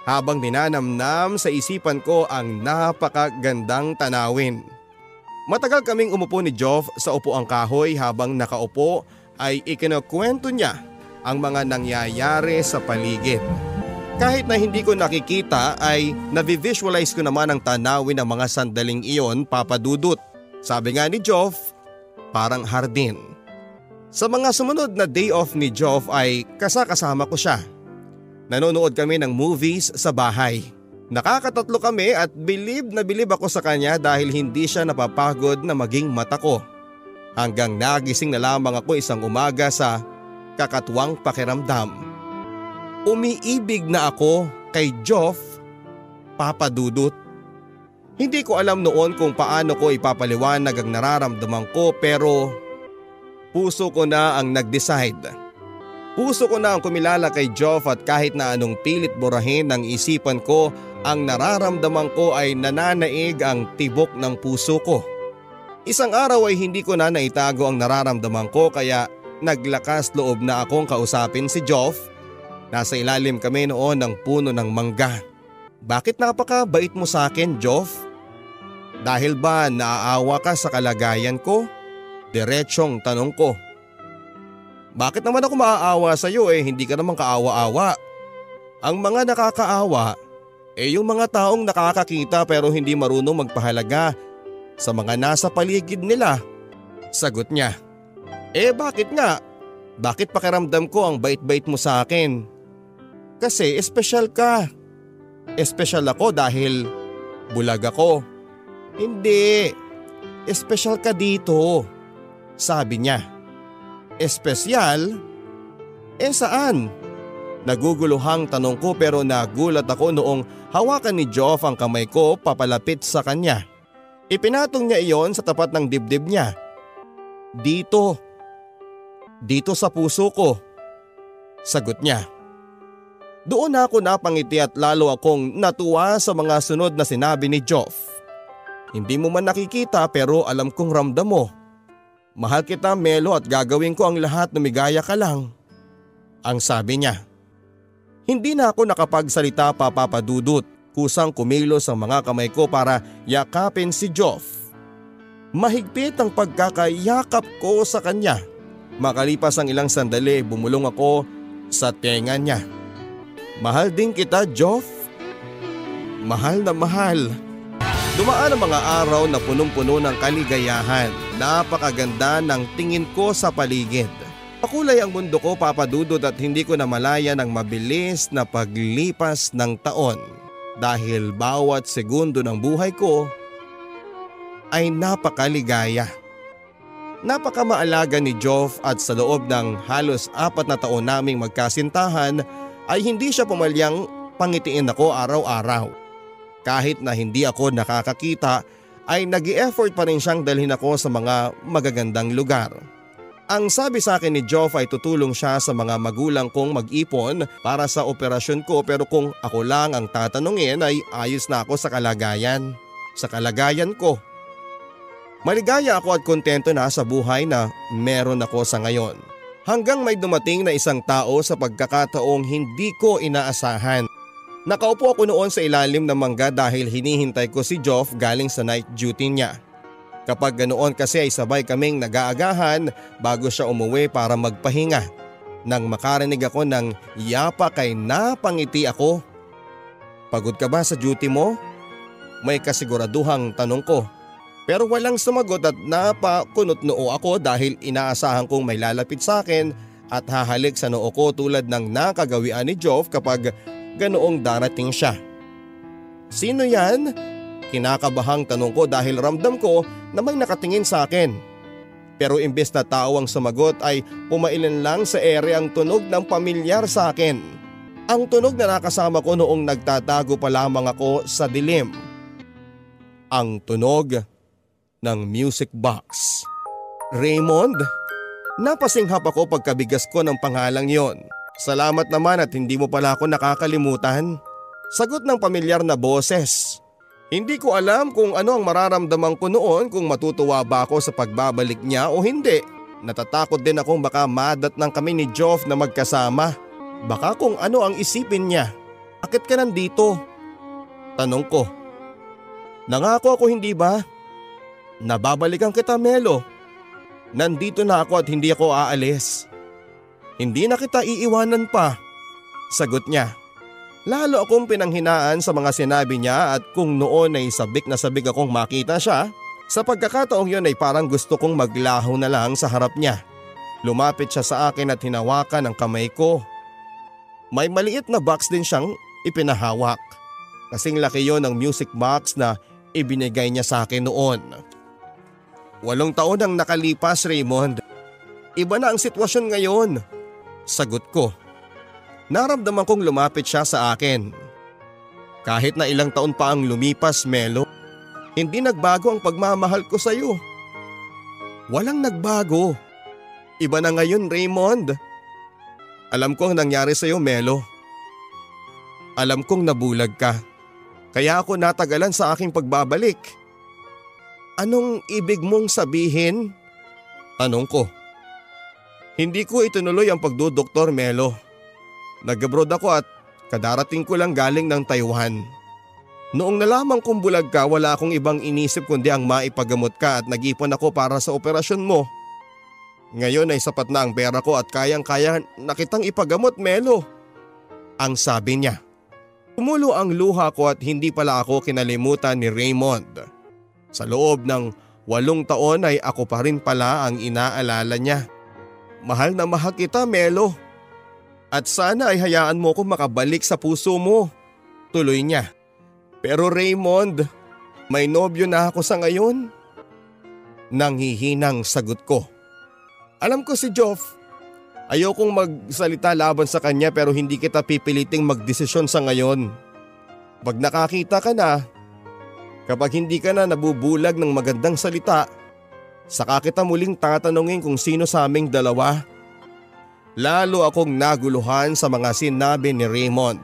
Habang ninanamnam sa isipan ko ang napakagandang tanawin. Matagal kaming umupo ni Joff sa upuang kahoy habang nakaupo ay ikinukwento niya ang mga nangyayari sa paligid. Kahit na hindi ko nakikita ay navivisualize ko naman ang tanawin ng mga sandaling iyon, Papa Dudut. Sabi nga ni Joff, parang hardin. Sa mga sumunod na day off ni Joff ay kasama ko siya. Nanonood kami ng movies sa bahay. Nakakatatlo kami at bilib na bilib ako sa kanya dahil hindi siya napapagod na maging mata ko. Hanggang nagising na lamang ako isang umaga sa kakatuwang pakiramdam. Umiibig na ako kay Joff, Papa Dudut. Hindi ko alam noon kung paano ko ipapaliwanag ang nararamdaman ko pero puso ko na ang nag-decide. Puso ko na ang kumilala kay Joff at kahit na anong pilit burahin ng isipan ko, ang nararamdaman ko ay nananaig ang tibok ng puso ko. Isang araw ay hindi ko na naitago ang nararamdaman ko kaya naglakas loob na akong kausapin si Joff. Nasa ilalim kami noon ng puno ng mangga. Bakit napakabait mo sa akin, Joff? Dahil ba naaawa ka sa kalagayan ko? Diretsong tanong ko. Bakit naman ako maaawa sa iyo hindi ka naman kaawa-awa? Ang mga nakakaawa yung mga taong nakakakita pero hindi marunong magpahalaga sa mga nasa paligid nila. Sagot niya. Bakit nga? Bakit pakiramdam ko ang bait-bait mo sa akin? Kasi espesyal ka. Espesyal ako dahil bulag ako. Hindi. Espesyal ka dito. Sabi niya. Espesyal? Saan? Naguguluhang tanong ko pero nagulat ako noong hawakan ni Joff ang kamay ko papalapit sa kanya. Ipinatong niya iyon sa tapat ng dibdib niya. Dito. Dito sa puso ko. Sagot niya. Doon ako napangiti at lalo akong natuwa sa mga sunod na sinabi ni Joff. Hindi mo man nakikita pero alam kong ramdam mo. Mahal kita, Melo, at gagawin ko ang lahat na migaya ka lang. Ang sabi niya. Hindi na ako nakapagsalita pa, Papa Dudut. Kusang kumilos ang mga kamay ko para yakapin si Joff. Mahigpit ang pagkakayakap ko sa kanya. Makalipas ang ilang sandali, bumulong ako sa tenga niya. Mahal din kita, Joff. Mahal na mahal. Dumaan ang mga araw na punong-puno ng kaligayahan. Napakaganda ng tingin ko sa paligid. Makulay ang mundo ko, Papa Dudut, at hindi ko namalayan ang mabilis na paglipas ng taon dahil bawat segundo ng buhay ko ay napakaligaya. Napakamaalaga ni Joff at sa loob ng halos 4 na taon naming magkasintahan ay hindi siya pumalyang pangitiin ako araw-araw. Kahit na hindi ako nakakakita ay nag-i-effort pa rin siyang dalhin ako sa mga magagandang lugar. Ang sabi sa akin ni Joff ay tutulong siya sa mga magulang kong mag-ipon para sa operasyon ko, pero kung ako lang ang tatanungin ay ayos na ako sa kalagayan. Sa kalagayan ko. Maligaya ako at kontento na sa buhay na meron ako sa ngayon. Hanggang may dumating na isang tao sa pagkakataong hindi ko inaasahan. Nakaupo ako noon sa ilalim ng mangga dahil hinihintay ko si Joff galing sa night duty niya. Kapag ganoon kasi ay sabay kaming nag-aagahan bago siya umuwi para magpahinga. Nang makarinig ako ng yapak ay napangiti ako. Pagod ka ba sa duty mo? May kasiguraduhang tanong ko. Pero walang sumagot at napakunot noo ako dahil inaasahan kong may lalapit sa akin at hahalik sa noo ko tulad ng nakagawian ni Joff kapag ganoong darating siya. Sino yan? Kinakabahang tanong ko dahil ramdam ko na may nakatingin sa akin. Pero imbes na tao ang sumagot ay pumailan lang sa ere ang tunog ng pamilyar sa akin. Ang tunog na nakasama ko noong nagtatago pa lamang ako sa dilim. Ang tunog ng music box. Raymond? Napasinghap ako pagkabigas ko ng pangalang yon. Salamat naman at hindi mo pala ako nakakalimutan. Sagot ng pamilyar na boses. Hindi ko alam kung ano ang mararamdaman ko noon, kung matutuwa ba ako sa pagbabalik niya o hindi. Natatakot din akong baka madatnan kami ni Joff na magkasama. Baka kung ano ang isipin niya. Bakit ka nandito? Tanong ko. Nangako ako, hindi ba? Nababalikan kita, Melo. Nandito na ako at hindi ako aalis. Hindi na kita iiwanan pa. Sagot niya. Lalo akong pinanghinaan sa mga sinabi niya at kung noon ay sabik na sabik akong makita siya, sa pagkakataong yun ay parang gusto kong maglaho na lang sa harap niya. Lumapit siya sa akin at hinawakan ang kamay ko. May maliit na box din siyang ipinahawak. Kasing laki yon ng music box na ibinigay niya sa akin noon. 8 taon ang nakalipas, Raymond. Iba na ang sitwasyon ngayon. Sagot ko. Naramdaman kong lumapit siya sa akin. Kahit na ilang taon pa ang lumipas, Melo, hindi nagbago ang pagmamahal ko sa iyo. Walang nagbago. Iba na ngayon, Raymond. Alam ko ang nangyari sa iyo, Melo. Alam kong nabulag ka. Kaya ako natagalan sa aking pagbabalik. Anong ibig mong sabihin? Tanong ko. Hindi ko itinuloy ang pagdodoktor, Melo. Nag-abroad ako at kadarating ko lang galing ng Taiwan. Noong nalaman kong bulag ka, wala akong ibang inisip kundi ang maipagamot ka at nag-ipon ako para sa operasyon mo. Ngayon ay sapat na ang pera ko at kayang-kaya na kitang ipagamot, Melo. Ang sabi niya. Tumulo ang luha ko at hindi pala ako kinalimutan ni Raymond. Sa loob ng 8 taon ay ako pa rin pala ang inaalala niya. Mahal na mahal kita, Melo. At sana ay hayaan mo kong makabalik sa puso mo. Tuloy niya. Pero Raymond, may nobyo na ako sa ngayon. Nanghihinang sagot ko. Alam ko si Joff. Ayokong magsalita laban sa kanya pero hindi kita pipiliting magdesisyon sa ngayon. Pag nakakita ka na, kapag hindi ka na nabubulag ng magandang salita, saka kita muling tatanungin kung sino sa aming dalawa. Lalo akong naguluhan sa mga sinabi ni Raymond.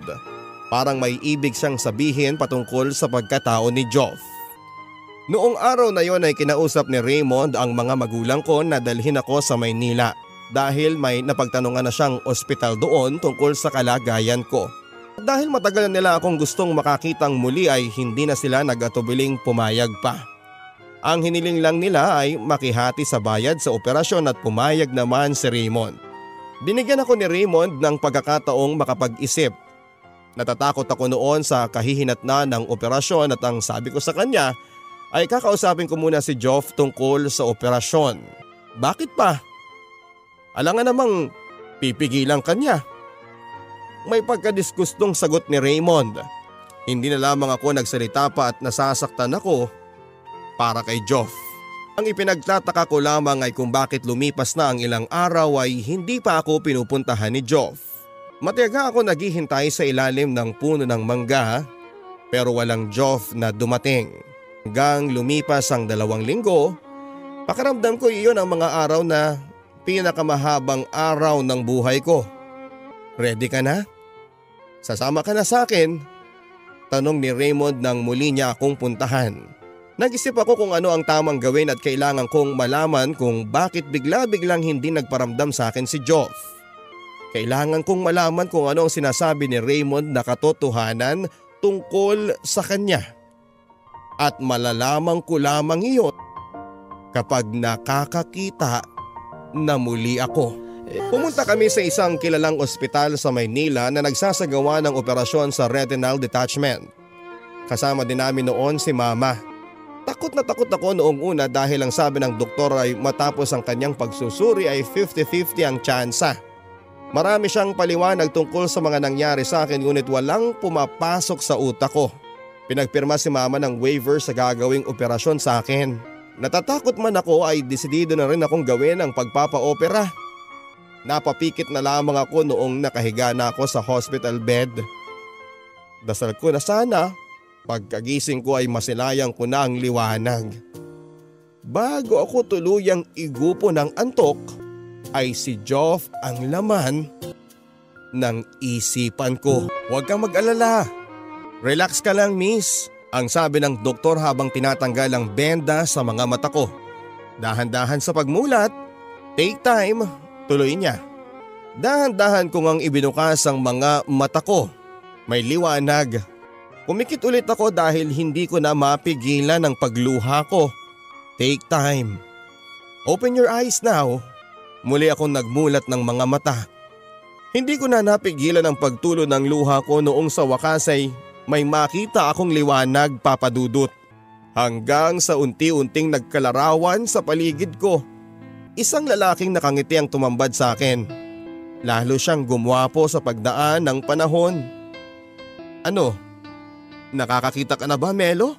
Parang may ibig siyang sabihin patungkol sa pagkatao ni Joff. Noong araw na yon ay kinausap ni Raymond ang mga magulang ko na dalhin ako sa Maynila dahil may napagtanungan na siyang ospital doon tungkol sa kalagayan ko. Dahil matagal na nila akong gustong makakitang muli ay hindi na sila nag-atubiling pumayag pa. Ang hiniling lang nila ay makihati sa bayad sa operasyon at pumayag naman si Raymond. Binigyan ako ni Raymond ng pagkakataong makapag-isip. Natatakot ako noon sa kahihinatnan ng operasyon at ang sabi ko sa kanya ay kakausapin ko muna si Joff tungkol sa operasyon. Bakit pa? Alangan namang pipigilan kanya. May pagkadiskustong sagot ni Raymond. Hindi na lamang ako nagsalita pa at nasasaktan ako para kay Joff. Ang ipinagtataka ko lamang ay kung bakit lumipas na ang ilang araw ay hindi pa ako pinupuntahan ni Joff. Matiyaga ako naghihintay sa ilalim ng puno ng mangga pero walang Joff na dumating. Hanggang lumipas ang 2 linggo, pakiramdam ko iyon ang mga araw na pinakamahabang araw ng buhay ko. Ready ka na? Sasama ka na sa akin? Tanong ni Raymond nang muli niya akong puntahan. Nag-isip ako kung ano ang tamang gawin at kailangan kong malaman kung bakit bigla-biglang hindi nagparamdam sa akin si Joff. Kailangan kong malaman kung ano ang sinasabi ni Raymond na katotohanan tungkol sa kanya. At malalaman ko lamang iyon kapag nakakakita na muli ako. Pumunta kami sa isang kilalang ospital sa Maynila na nagsasagawa ng operasyon sa retinal detachment. Kasama din namin noon si Mama. Takot na takot ako noong una dahil ang sabi ng doktor ay matapos ang kanyang pagsusuri ay 50-50 ang tsansa. Marami siyang paliwanag tungkol sa mga nangyari sa akin ngunit walang pumapasok sa utak ko. Pinagpirma si Mama ng waiver sa gagawing operasyon sa akin. Natatakot man ako ay desidido na rin akong gawin ang pagpapa-opera. Napapikit na lamang ako noong nakahiga na ako sa hospital bed. Dasal ko na sana pagkagising ko ay masilayang ko na ang liwanag. Bago ako tuluyang igupo ng antok ay si Joff ang laman ng isipan ko. Huwag kang mag-alala. Relax ka lang, miss. Ang sabi ng doktor habang tinatanggal ang benda sa mga mata ko. Dahan-dahan sa pagmulat. Take time. Tuloy niya. Dahan-dahan ko ngang ibinukas ang mga mata ko. May liwanag. Pumikit ulit ako dahil hindi ko na mapigilan ang pagluha ko. Take time. Open your eyes now. Muli akong nagmulat ng mga mata. Hindi ko na napigilan ang pagtulo ng luha ko noong sa wakas ay may makita akong liwanag, Papa Dudut. Hanggang sa unti-unting nagkalarawan sa paligid ko. Isang lalaking nakangiti ang tumambad sa akin. Lalo siyang gumwapo sa pagdaan ng panahon. Ano? Nakakakita ka na ba, Melo?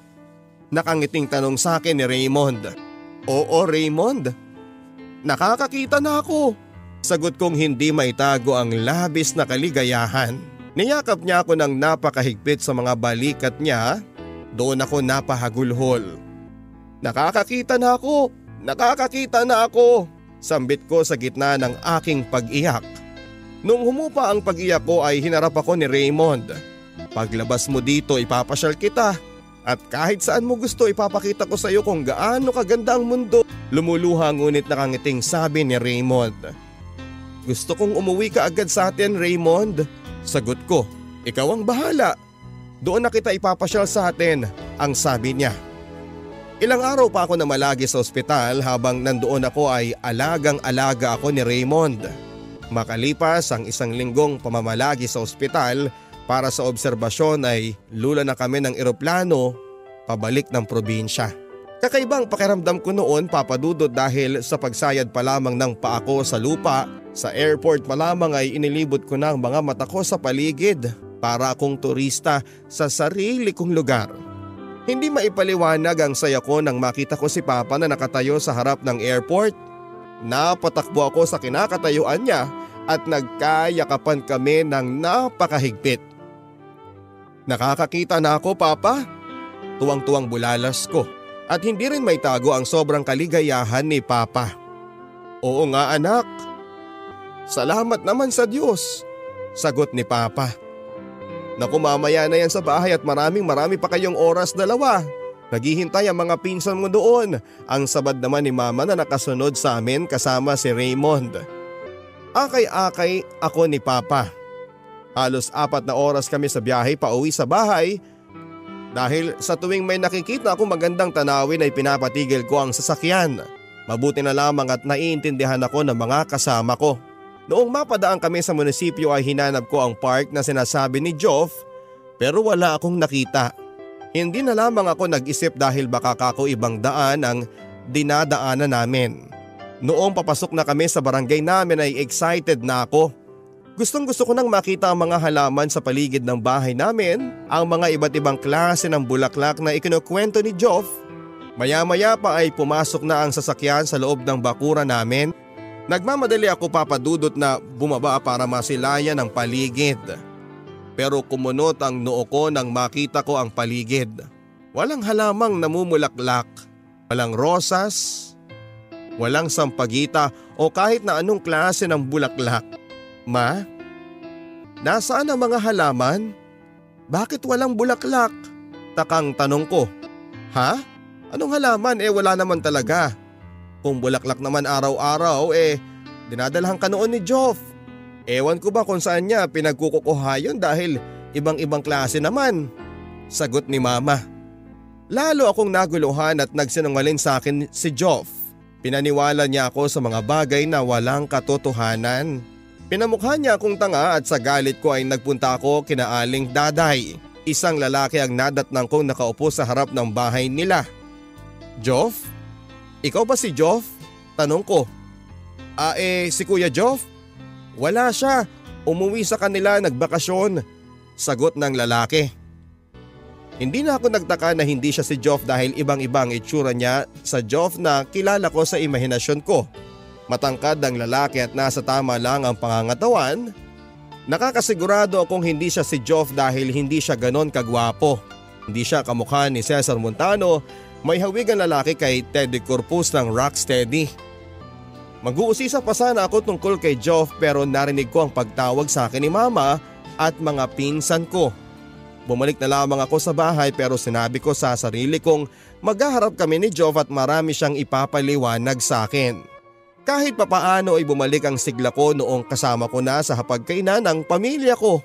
Nakangiting tanong sa akin ni Raymond. Oo, Raymond. Nakakakita na ako. Sagot kong hindi maitago ang labis na kaligayahan. Niyakap niya ako ng napakahigpit sa mga balikat niya. Doon ako napahagulhol. Nakakakita na ako! Nakakakita na ako! Sambit ko sa gitna ng aking pag-iyak. Nung humupa ang pag-iyak ko ay hinarap ako ni Raymond. Paglabas mo dito ipapasyal kita. At kahit saan mo gusto ipapakita ko sa iyo kung gaano kaganda ang mundo. Lumuluha ngunit nakangiting sabi ni Raymond. Gusto kong umuwi ka agad sa atin, Raymond. Sagot ko, ikaw ang bahala. Doon na kita ipapasyal sa atin, ang sabi niya. Ilang araw pa ako namalagi sa ospital habang nandoon ako ay alagang-alaga ako ni Raymond. Makalipas ang 1 linggong pamamalagi sa ospital para sa obserbasyon ay lula na kami ng eroplano pabalik ng probinsya. Kakaibang pakiramdam ko noon, Papa Dudut, dahil sa pagsayad pa lamang ng paa ko sa lupa, sa airport pa lamang ay inilibot ko na ang mga mata ko sa paligid para akong turista sa sarili kong lugar. Hindi maipaliwanag ang saya ko nang makita ko si Papa na nakatayo sa harap ng airport. Napatakbo ako sa kinakatayuan niya at nagkayakapan kami ng napakahigpit. "Nakakakita na ako, Papa." Tuwang-tuwang bulalas ko at hindi rin may tago ang sobrang kaligayahan ni Papa. "Oo nga anak." "Salamat naman sa Diyos," sagot ni Papa. "Naku, mamaya na yan sa bahay at marami pa kayong oras dalawa. Naghihintay ang mga pinsan mo doon." Ang sabad naman ni Mama na nakasunod sa amin kasama si Raymond. Akay-akay ako ni Papa. Halos 4 na oras kami sa biyahe pauwi sa bahay dahil sa tuwing may nakikita akong magandang tanawin ay pinapatigil ko ang sasakyan. Mabuti na lamang at naiintindihan ako ng mga kasama ko. Noong mapadaan kami sa munisipyo ay hinanap ko ang park na sinasabi ni Joff pero wala akong nakita. Hindi na lamang ako nag-isip dahil baka kako ibang daan ang dinadaanan namin. Noong papasok na kami sa barangay namin ay excited na ako. Gustong-gusto ko nang makita ang mga halaman sa paligid ng bahay namin, ang mga iba't ibang klase ng bulaklak na ikinukwento ni Joff. Maya-maya pa ay pumasok na ang sasakyan sa loob ng bakuran namin. Nagmamadali ako papadudot na bumaba para masilayan ang paligid. Pero kumunot ang noo ko nang makita ko ang paligid. Walang halamang namumulaklak, walang rosas, walang sampagita o kahit na anong klase ng bulaklak. "Ma, nasaan ang mga halaman? Bakit walang bulaklak?" takang tanong ko. "Ha? Anong halaman? Wala naman talaga. Kung bulaklak naman araw-araw dinadalhan ka noon ni Joff. Ewan ko ba kung saan niya pinagkukukuha yun dahil ibang-ibang klase naman," sagot ni Mama. Lalo akong naguluhan at nagsinungaling sa akin si Joff. Pinaniwala niya ako sa mga bagay na walang katotohanan. Pinamukha niya akong tanga at sa galit ko ay nagpunta ako kina Aling Daday. Isang lalaki ang nadatnang kong nakaupo sa harap ng bahay nila. "Joff? Ikaw ba si Joff?" tanong ko. Si Kuya Joff?" "Wala siya. Umuwi sa kanila, nagbakasyon," sagot ng lalaki. Hindi na ako nagtaka na hindi siya si Joff dahil ibang-ibang itsura niya sa Joff na kilala ko sa imahinasyon ko. Matangkad ang lalaki at nasa tama lang ang pangangatawan. Nakakasigurado akong hindi siya si Joff dahil hindi siya ganon kagwapo. Hindi siya kamukha ni Cesar Montano, may hawig ang lalaki kay Teddy Corpus ng Rocksteady. Mag-uusisa pa sana ako tungkol kay Joff pero narinig ko ang pagtawag sa akin ni Mama at mga pinsan ko. Bumalik na lamang ako sa bahay pero sinabi ko sa sarili kong maghaharap kami ni Joff at marami siyang ipapaliwanag sa akin. Kahit papaano ay bumalik ang sigla ko noong kasama ko na sa hapagkainan ng pamilya ko.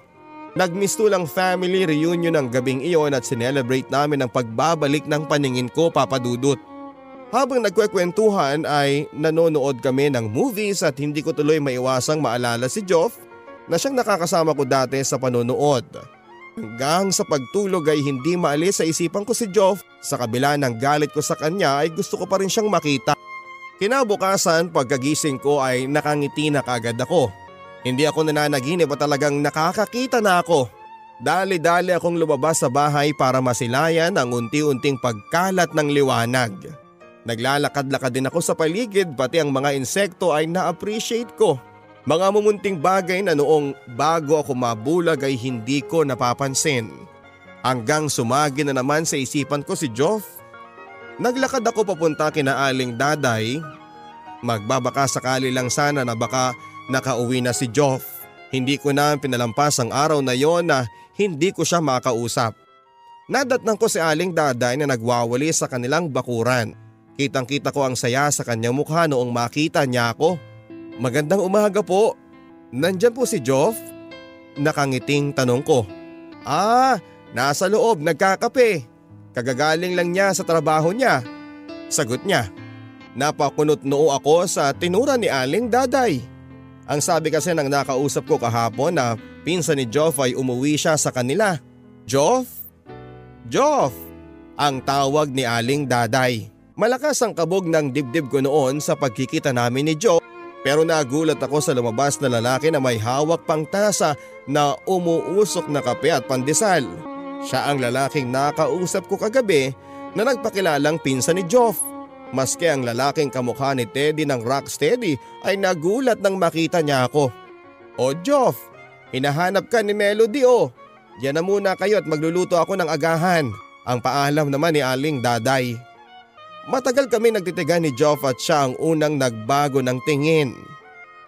Nagmistulang family reunion ng gabing iyon at sinelebrate namin ang pagbabalik ng paningin ko, Papa Dudut. Habang nagkwekwentuhan ay nanonood kami ng movies at hindi ko tuloy maiwasang maalala si Joff na siyang nakakasama ko dati sa panonood. Hanggang sa pagtulog ay hindi maalis sa isipan ko si Joff. Sa kabila ng galit ko sa kanya ay gusto ko pa rin siyang makita. Kinabukasan pagkagising ko ay nakangiti na kagad ako. Hindi ako nananaginip at talagang nakakakita na ako. Dali-dali akong lumabas sa bahay para masilayan ang unti-unting pagkalat ng liwanag. Naglalakad-lakad din ako sa paligid pati ang mga insekto ay na-appreciate ko. Mga mumunting bagay na noong bago ako mabulag ay hindi ko napapansin. Hanggang sumagi na naman sa isipan ko si Joff. Naglakad ako papunta kina Aling Daday. Magbabaka sakali lang sana na baka nakauwi na si Joff. Hindi ko na pinalampas ang araw na yon na hindi ko siya makausap. Nadatnang ko si Aling Daday na nagwawali sa kanilang bakuran. Kitang-kita ko ang saya sa kanyang mukha noong makita niya ako. "Magandang umaga po. Nandyan po si Joff?" Nakangiting tanong ko. Nasa loob nagkakape. Kagagaling lang niya sa trabaho niya," sagot niya. Napakunot noo ako sa tinura ni Aling Daday. Ang sabi kasi ng nakausap ko kahapon na pinsan ni Joff ay umuwi siya sa kanila. "Joff? Joff!" ang tawag ni Aling Daday. Malakas ang kabog ng dibdib ko noon sa pagkikita namin ni Joff. Pero nagulat ako sa lumabas na lalaki na may hawak pang tasa na umuusok na kape at pandesal. Siya ang lalaking nakausap ko kagabi na nagpakilalang pinsan ni Joff. Maski ang lalaking kamukha ni Teddy ng Rocksteady ay nagulat nang makita niya ako. O Joff, hinahanap ka ni Melody o. Diyan na muna kayo at magluluto ako ng agahan. Ang paalam naman ni Aling Daday. Matagal kami nagtitigan ni Joff at siya ang unang nagbago ng tingin.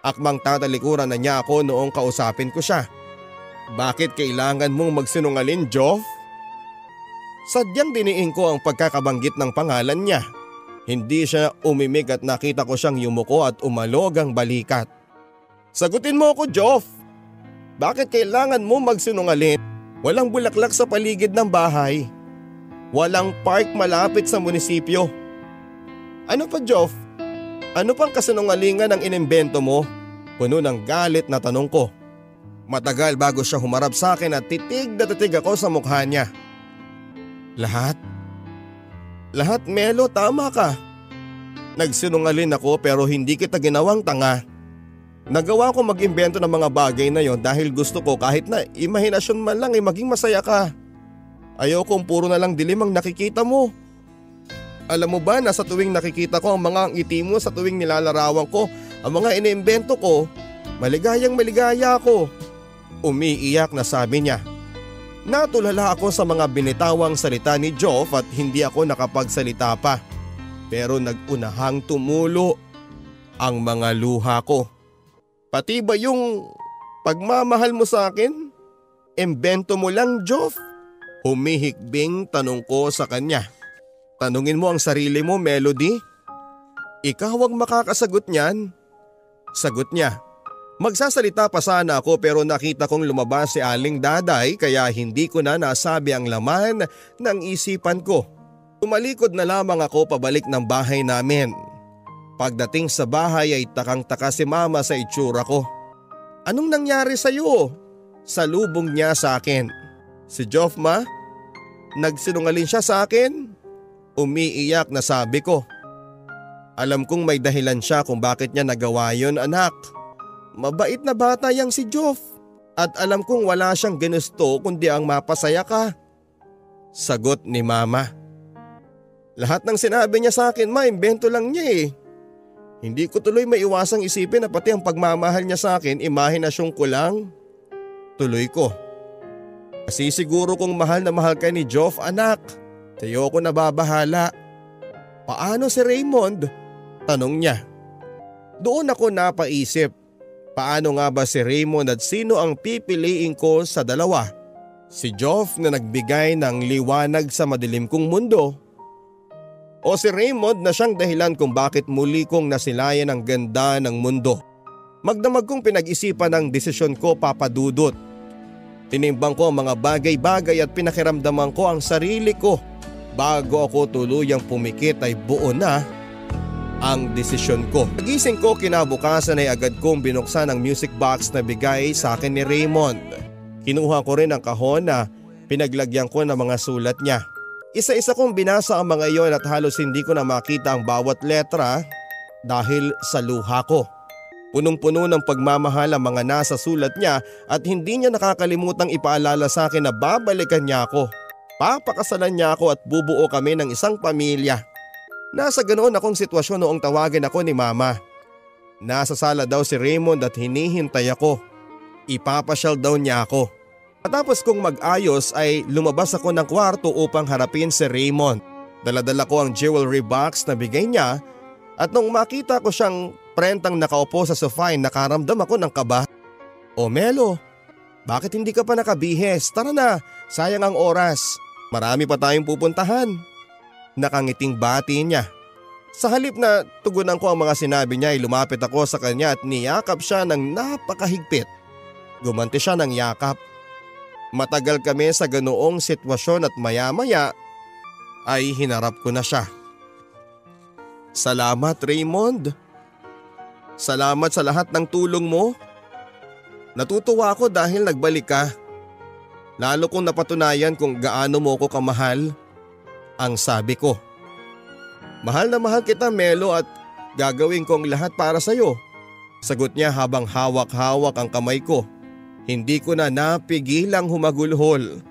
Akmang tatalikuran na niya ako noong kausapin ko siya. Bakit kailangan mong magsinungaling, Joff? Sadyang diniin ko ang pagkakabanggit ng pangalan niya. Hindi siya umimik at nakita ko siyang yumuko at umalog ang balikat. Sagutin mo ako, Joff. Bakit kailangan mo magsinungaling? Walang bulaklak sa paligid ng bahay. Walang park malapit sa munisipyo. Ano pa, Joff? Ano pang kasinungalingan ang inimbento mo? Puno ng galit na tanong ko. Matagal bago siya humarap sa akin at titig na titig ako sa mukha niya. Lahat? Lahat, Melo, tama ka. Nagsinungaling ako pero hindi kita ginawang tanga. Nagawa ko mag-imbento ng mga bagay na yon dahil gusto ko kahit na imahinasyon man lang ay maging masaya ka. Ayokong puro na lang dilim ang nakikita mo. Alam mo ba na sa tuwing nakikita ko ang mga ngiti mo, sa tuwing nilalarawan ko ang mga iniimbento ko, maligayang maligaya ako. Umiiyak na sabi niya. Natulala ako sa mga binitawang salita ni Joff at hindi ako nakapagsalita pa. Pero nagunahang tumulo ang mga luha ko. Pati ba yung pagmamahal mo sa akin? Imbento mo lang, Joff? Humihikbing tanong ko sa kanya. Tanungin mo ang sarili mo, Melody. Ikaw ang makakasagot niyan. Sagot niya. Magsasalita pa sana ako pero nakita kong lumabas si Aling Daday kaya hindi ko na nasabi ang laman ng isipan ko. Tumalikod na lamang ako pabalik ng bahay namin. Pagdating sa bahay ay takang-taka si Mama sa itsura ko. Anong nangyari sa'yo? Salubong niya sa akin. Si Joff, ma? Nagsinungaling siya sa akin? Umiiyak na sabi ko. Alam kong may dahilan siya kung bakit niya nagawa yon, anak. Mabait na bata yang si Joff. At alam kong wala siyang ginusto kundi ang mapasaya ka. Sagot ni Mama. Lahat ng sinabi niya sa akin, ma, imbento lang niya eh. Hindi ko tuloy maiwasang isipin na pati ang pagmamahal niya sa akin, imahinasyong ko lang. Tuloy ko. Kasi siguro kung mahal na mahal ka ni Joff, anak. Tayo ko nababahala. Paano si Raymond? Tanong niya. Doon ako napaisip. Paano nga ba si Raymond at sino ang pipiliin ko sa dalawa? Si Joff na nagbigay ng liwanag sa madilim kong mundo? O si Raymond na siyang dahilan kung bakit muli kong nasilayan ang ganda ng mundo? Magdamag kong pinag-isipan ang desisyon ko, Papa Dudut. Tinimbang ko ang mga bagay-bagay at pinakiramdaman ko ang sarili ko. Bago ako tuluyang pumikit ay buo na ang desisyon ko. Pagising ko kinabukasan ay agad kong binuksan ang music box na bigay sa akin ni Raymond. Kinuha ko rin ang kahon na pinaglagyan ko ng mga sulat niya. Isa-isa kong binasa ang mga iyon at halos hindi ko na makita ang bawat letra dahil sa luha ko. Punong-puno ng pagmamahal ang mga nasa sulat niya at hindi niya nakakalimutang ipaalala sa akin na babalikan niya ako. Papakasalan niya ako at bubuo kami ng isang pamilya. Nasa ganoon akong sitwasyon noong tawagin ako ni Mama. Nasa sala daw si Raymond at hinihintay ako. Ipapasyal daw niya ako. Matapos kong mag-ayos ay lumabas ako ng kwarto upang harapin si Raymond. Daladala ko ang jewelry box na bigay niya at nung makita ko siyang prentang nakaupo sa sofa ay nakaramdam ako ng kaba. O Melo, bakit hindi ka pa nakabihis? Tara na, sayang ang oras. Marami pa tayong pupuntahan. Nakangiting bati niya. Sa halip na tugunan ko ang mga sinabi niya ay lumapit ako sa kanya at niyakap siya ng napakahigpit. Gumanti siya ng yakap. Matagal kami sa ganoong sitwasyon at maya-maya ay hinarap ko na siya. Salamat, Raymond. Salamat sa lahat ng tulong mo. Natutuwa ako dahil nagbalik ka. Lalo kong napatunayan kung gaano mo ko kamahal. Ang sabi ko. Mahal na mahal kita, Melo, at gagawin kong lahat para sa'yo. Sagot niya habang hawak-hawak ang kamay ko. Hindi ko na napigilang humagulhol.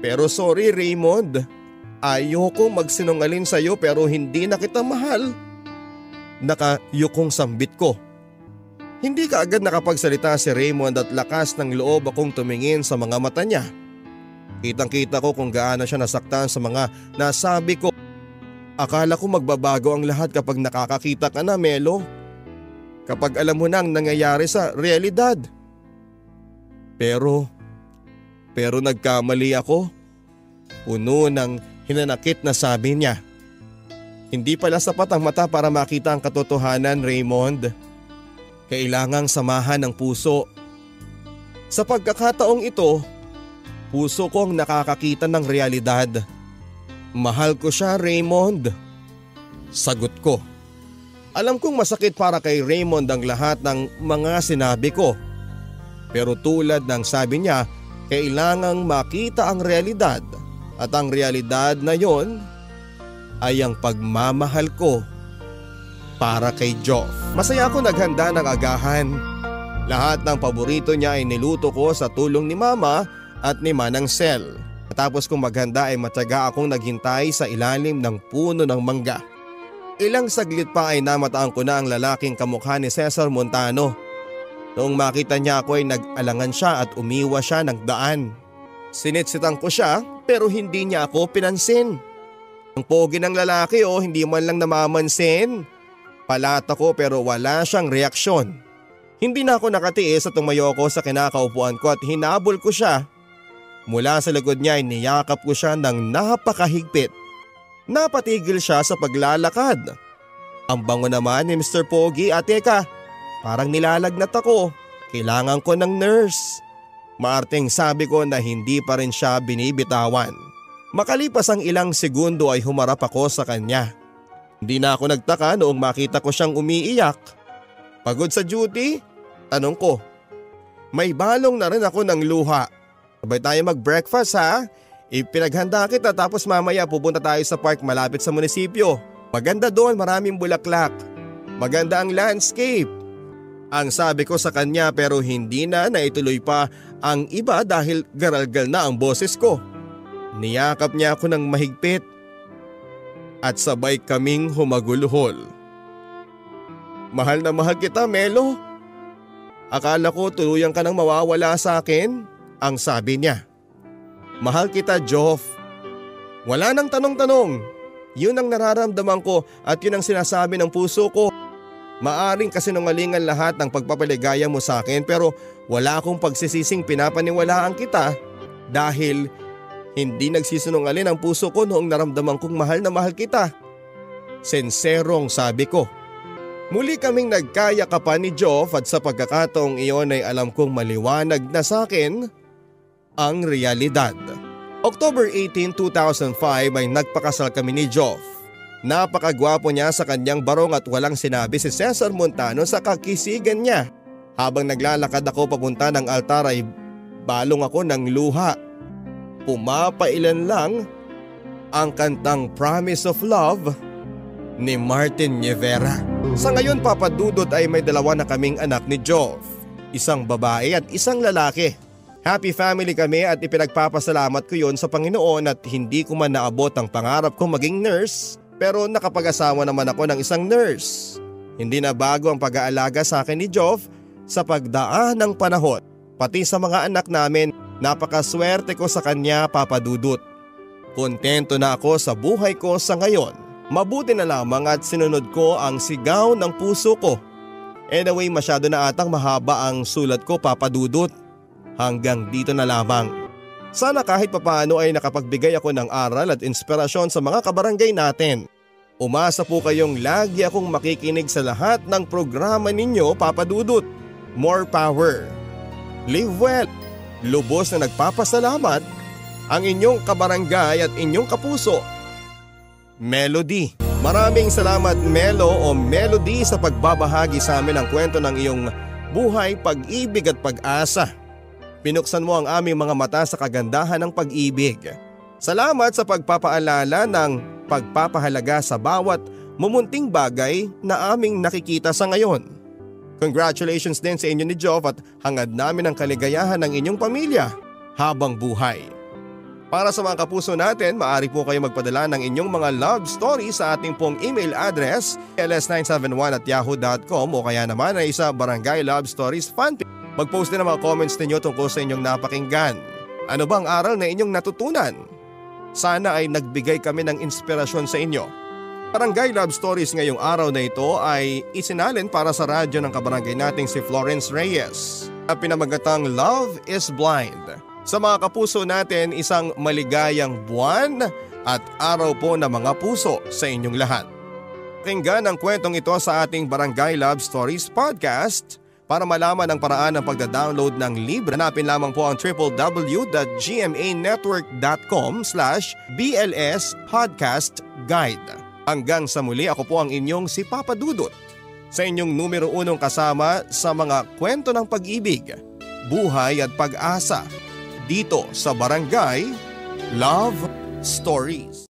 Pero sorry, Raymond. Ayoko magsinungaling sa'yo pero hindi na kita mahal. Nakayukong sambit ko. Hindi kaagad nakapagsalita si Raymond at lakas ng loob akong tumingin sa mga mata niya. Kitang-kita ko kung gaano siya nasaktan sa mga nasabi ko. Akala ko magbabago ang lahat kapag nakakakita ka na, Melo. Kapag alam mo na ang nangyayari sa realidad. Pero nagkamali ako. Puno ng hinanakit na sabi niya. Hindi pala sapat ang mata para makita ang katotohanan, Raymond. Kailangang samahan ng puso. Sa pagkakataong ito, puso kong nakakakita ng realidad. Mahal ko siya, Raymond. Sagot ko. Alam kong masakit para kay Raymond ang lahat ng mga sinabi ko. Pero tulad ng sabi niya, kailangang makita ang realidad. At ang realidad na yon ay ang pagmamahal ko para kay Joff. Masaya ako naghanda ng agahan. Lahat ng paborito niya ay niluto ko sa tulong ni Mama at ni Manang Sel. Matapos kong maghanda ay matiyaga akong naghintay sa ilalim ng puno ng mangga. Ilang saglit pa ay namataan ko na ang lalaking kamukha ni Cesar Montano. Noong makita niya ako ay nag-alangan siya at umiwas siya ng daan. Sinitsitan ko siya pero hindi niya ako pinansin. Ang pogi ng lalaki hindi man lang namamansin. Palata ko pero wala siyang reaksyon. Hindi na ako nakatiis at tumayo ko sa kinakaupuan ko at hinabol ko siya. Mula sa likod niya ay niyakap ko siya ng napakahigpit. Napatigil siya sa paglalakad. Ang bango naman ni Mr. Pogi at teka, parang nilalagnat ako. Kailangan ko ng nurse. Maarteng sabi ko na hindi pa rin siya binibitawan. Makalipas ang ilang segundo ay humarap ako sa kanya. Hindi na ako nagtaka noong makita ko siyang umiiyak. Pagod sa duty? Tanong ko. May balong na rin ako ng luha. Sabay tayo mag-breakfast ha? Ipinaghanda kita tapos mamaya pupunta tayo sa park malapit sa munisipyo. Maganda doon, maraming bulaklak. Maganda ang landscape. Ang sabi ko sa kanya pero hindi na naituloy pa ang iba dahil garalgal na ang boses ko. Niyakap niya ako ng mahigpit at sabay kaming humagulhol. Mahal na mahal kita, Melo. Akala ko tuluyang ka nang mawawala sa akin, ang sabi niya. Mahal kita, Joff. Wala nang tanong-tanong. Yun ang nararamdaman ko at yun ang sinasabi ng puso ko. Maaring kasinungalingan lahat ng pagpapaligaya mo sa akin pero wala akong pagsisising pinapaniwalaan kita dahil hindi nagsisinungaling ang puso ko noong naramdaman kong mahal na mahal kita. Senserong sabi ko. Muli kaming nagkayakapan ni Joff at sa pagkakataong iyon ay alam kong maliwanag na sa akin ang realidad. October 18, 2005 ay nagpakasal kami ni Joff. Napakagwapo niya sa kanyang barong at walang sinabi si Cesar Montano sa kakisigan niya. Habang naglalakad ako papunta ng altar ay balong ako ng luha. Pumapailan lang ang kantang Promise of Love ni Martin Nievera. Sa ngayon papadudot ay may dalawa na kaming anak ni Joff. Isang babae at isang lalaki. Happy family kami at ipinagpapasalamat ko yon sa Panginoon at hindi ko man naabot ang pangarap kong maging nurse. Pero nakapag-asawa naman ako ng isang nurse. Hindi na bago ang pag-aalaga sa akin ni Joff sa pagdaan ng panahon. Pati sa mga anak namin, napakaswerte ko sa kanya, Papa Dudut. Kontento na ako sa buhay ko sa ngayon. Mabuti na lamang at sinunod ko ang sigaw ng puso ko. Anyway, masyado na atang mahaba ang sulat ko, Papa Dudut. Hanggang dito na lamang. Sana kahit papaano ay nakapagbigay ako ng aral at inspirasyon sa mga kabarangay natin. Umasa po kayong lagi akong makikinig sa lahat ng programa ninyo, Papa Dudut. More power. Live well. Lubos na nagpapasalamat ang inyong kabarangay at inyong kapuso, Melody. Maraming salamat, Melo o Melody, sa pagbabahagi sa amin ng kwento ng iyong buhay, pag-ibig at pag-asa. Pinuksan mo ang aming mga mata sa kagandahan ng pag-ibig. Salamat sa pagpapaalala ng pagpapahalaga sa bawat mumunting bagay na aming nakikita sa ngayon. Congratulations din sa inyo ni Joff at hangad namin ang kaligayahan ng inyong pamilya habang buhay. Para sa mga kapuso natin, maaari po kayo magpadala ng inyong mga love stories sa ating pong email address ls971@yahoo.com o kaya naman ay sa Barangay Love Stories fanpage. Mag-post din ang mga comments ninyo tungkol sa inyong napakinggan. Ano bang aral na inyong natutunan? Sana ay nagbigay kami ng inspirasyon sa inyo. Barangay Love Stories ngayong araw na ito ay isinalin para sa radyo ng kabarangay nating si Florence Reyes na pinamagatang Love is Blind. Sa mga kapuso natin, isang maligayang buwan at araw po ng mga puso sa inyong lahat. Pakinggan ang kwentong ito sa ating Barangay Love Stories podcast. Para malaman ang paraan ng pagda-download ng libre, hanapin lamang po ang www.gmanetwork.com/BLS Podcast Guide. Hanggang sa muli, ako po ang inyong si Papa Dudut sa inyong numero 1 kasama sa mga kwento ng pag-ibig, buhay at pag-asa. Dito sa Barangay Love Stories.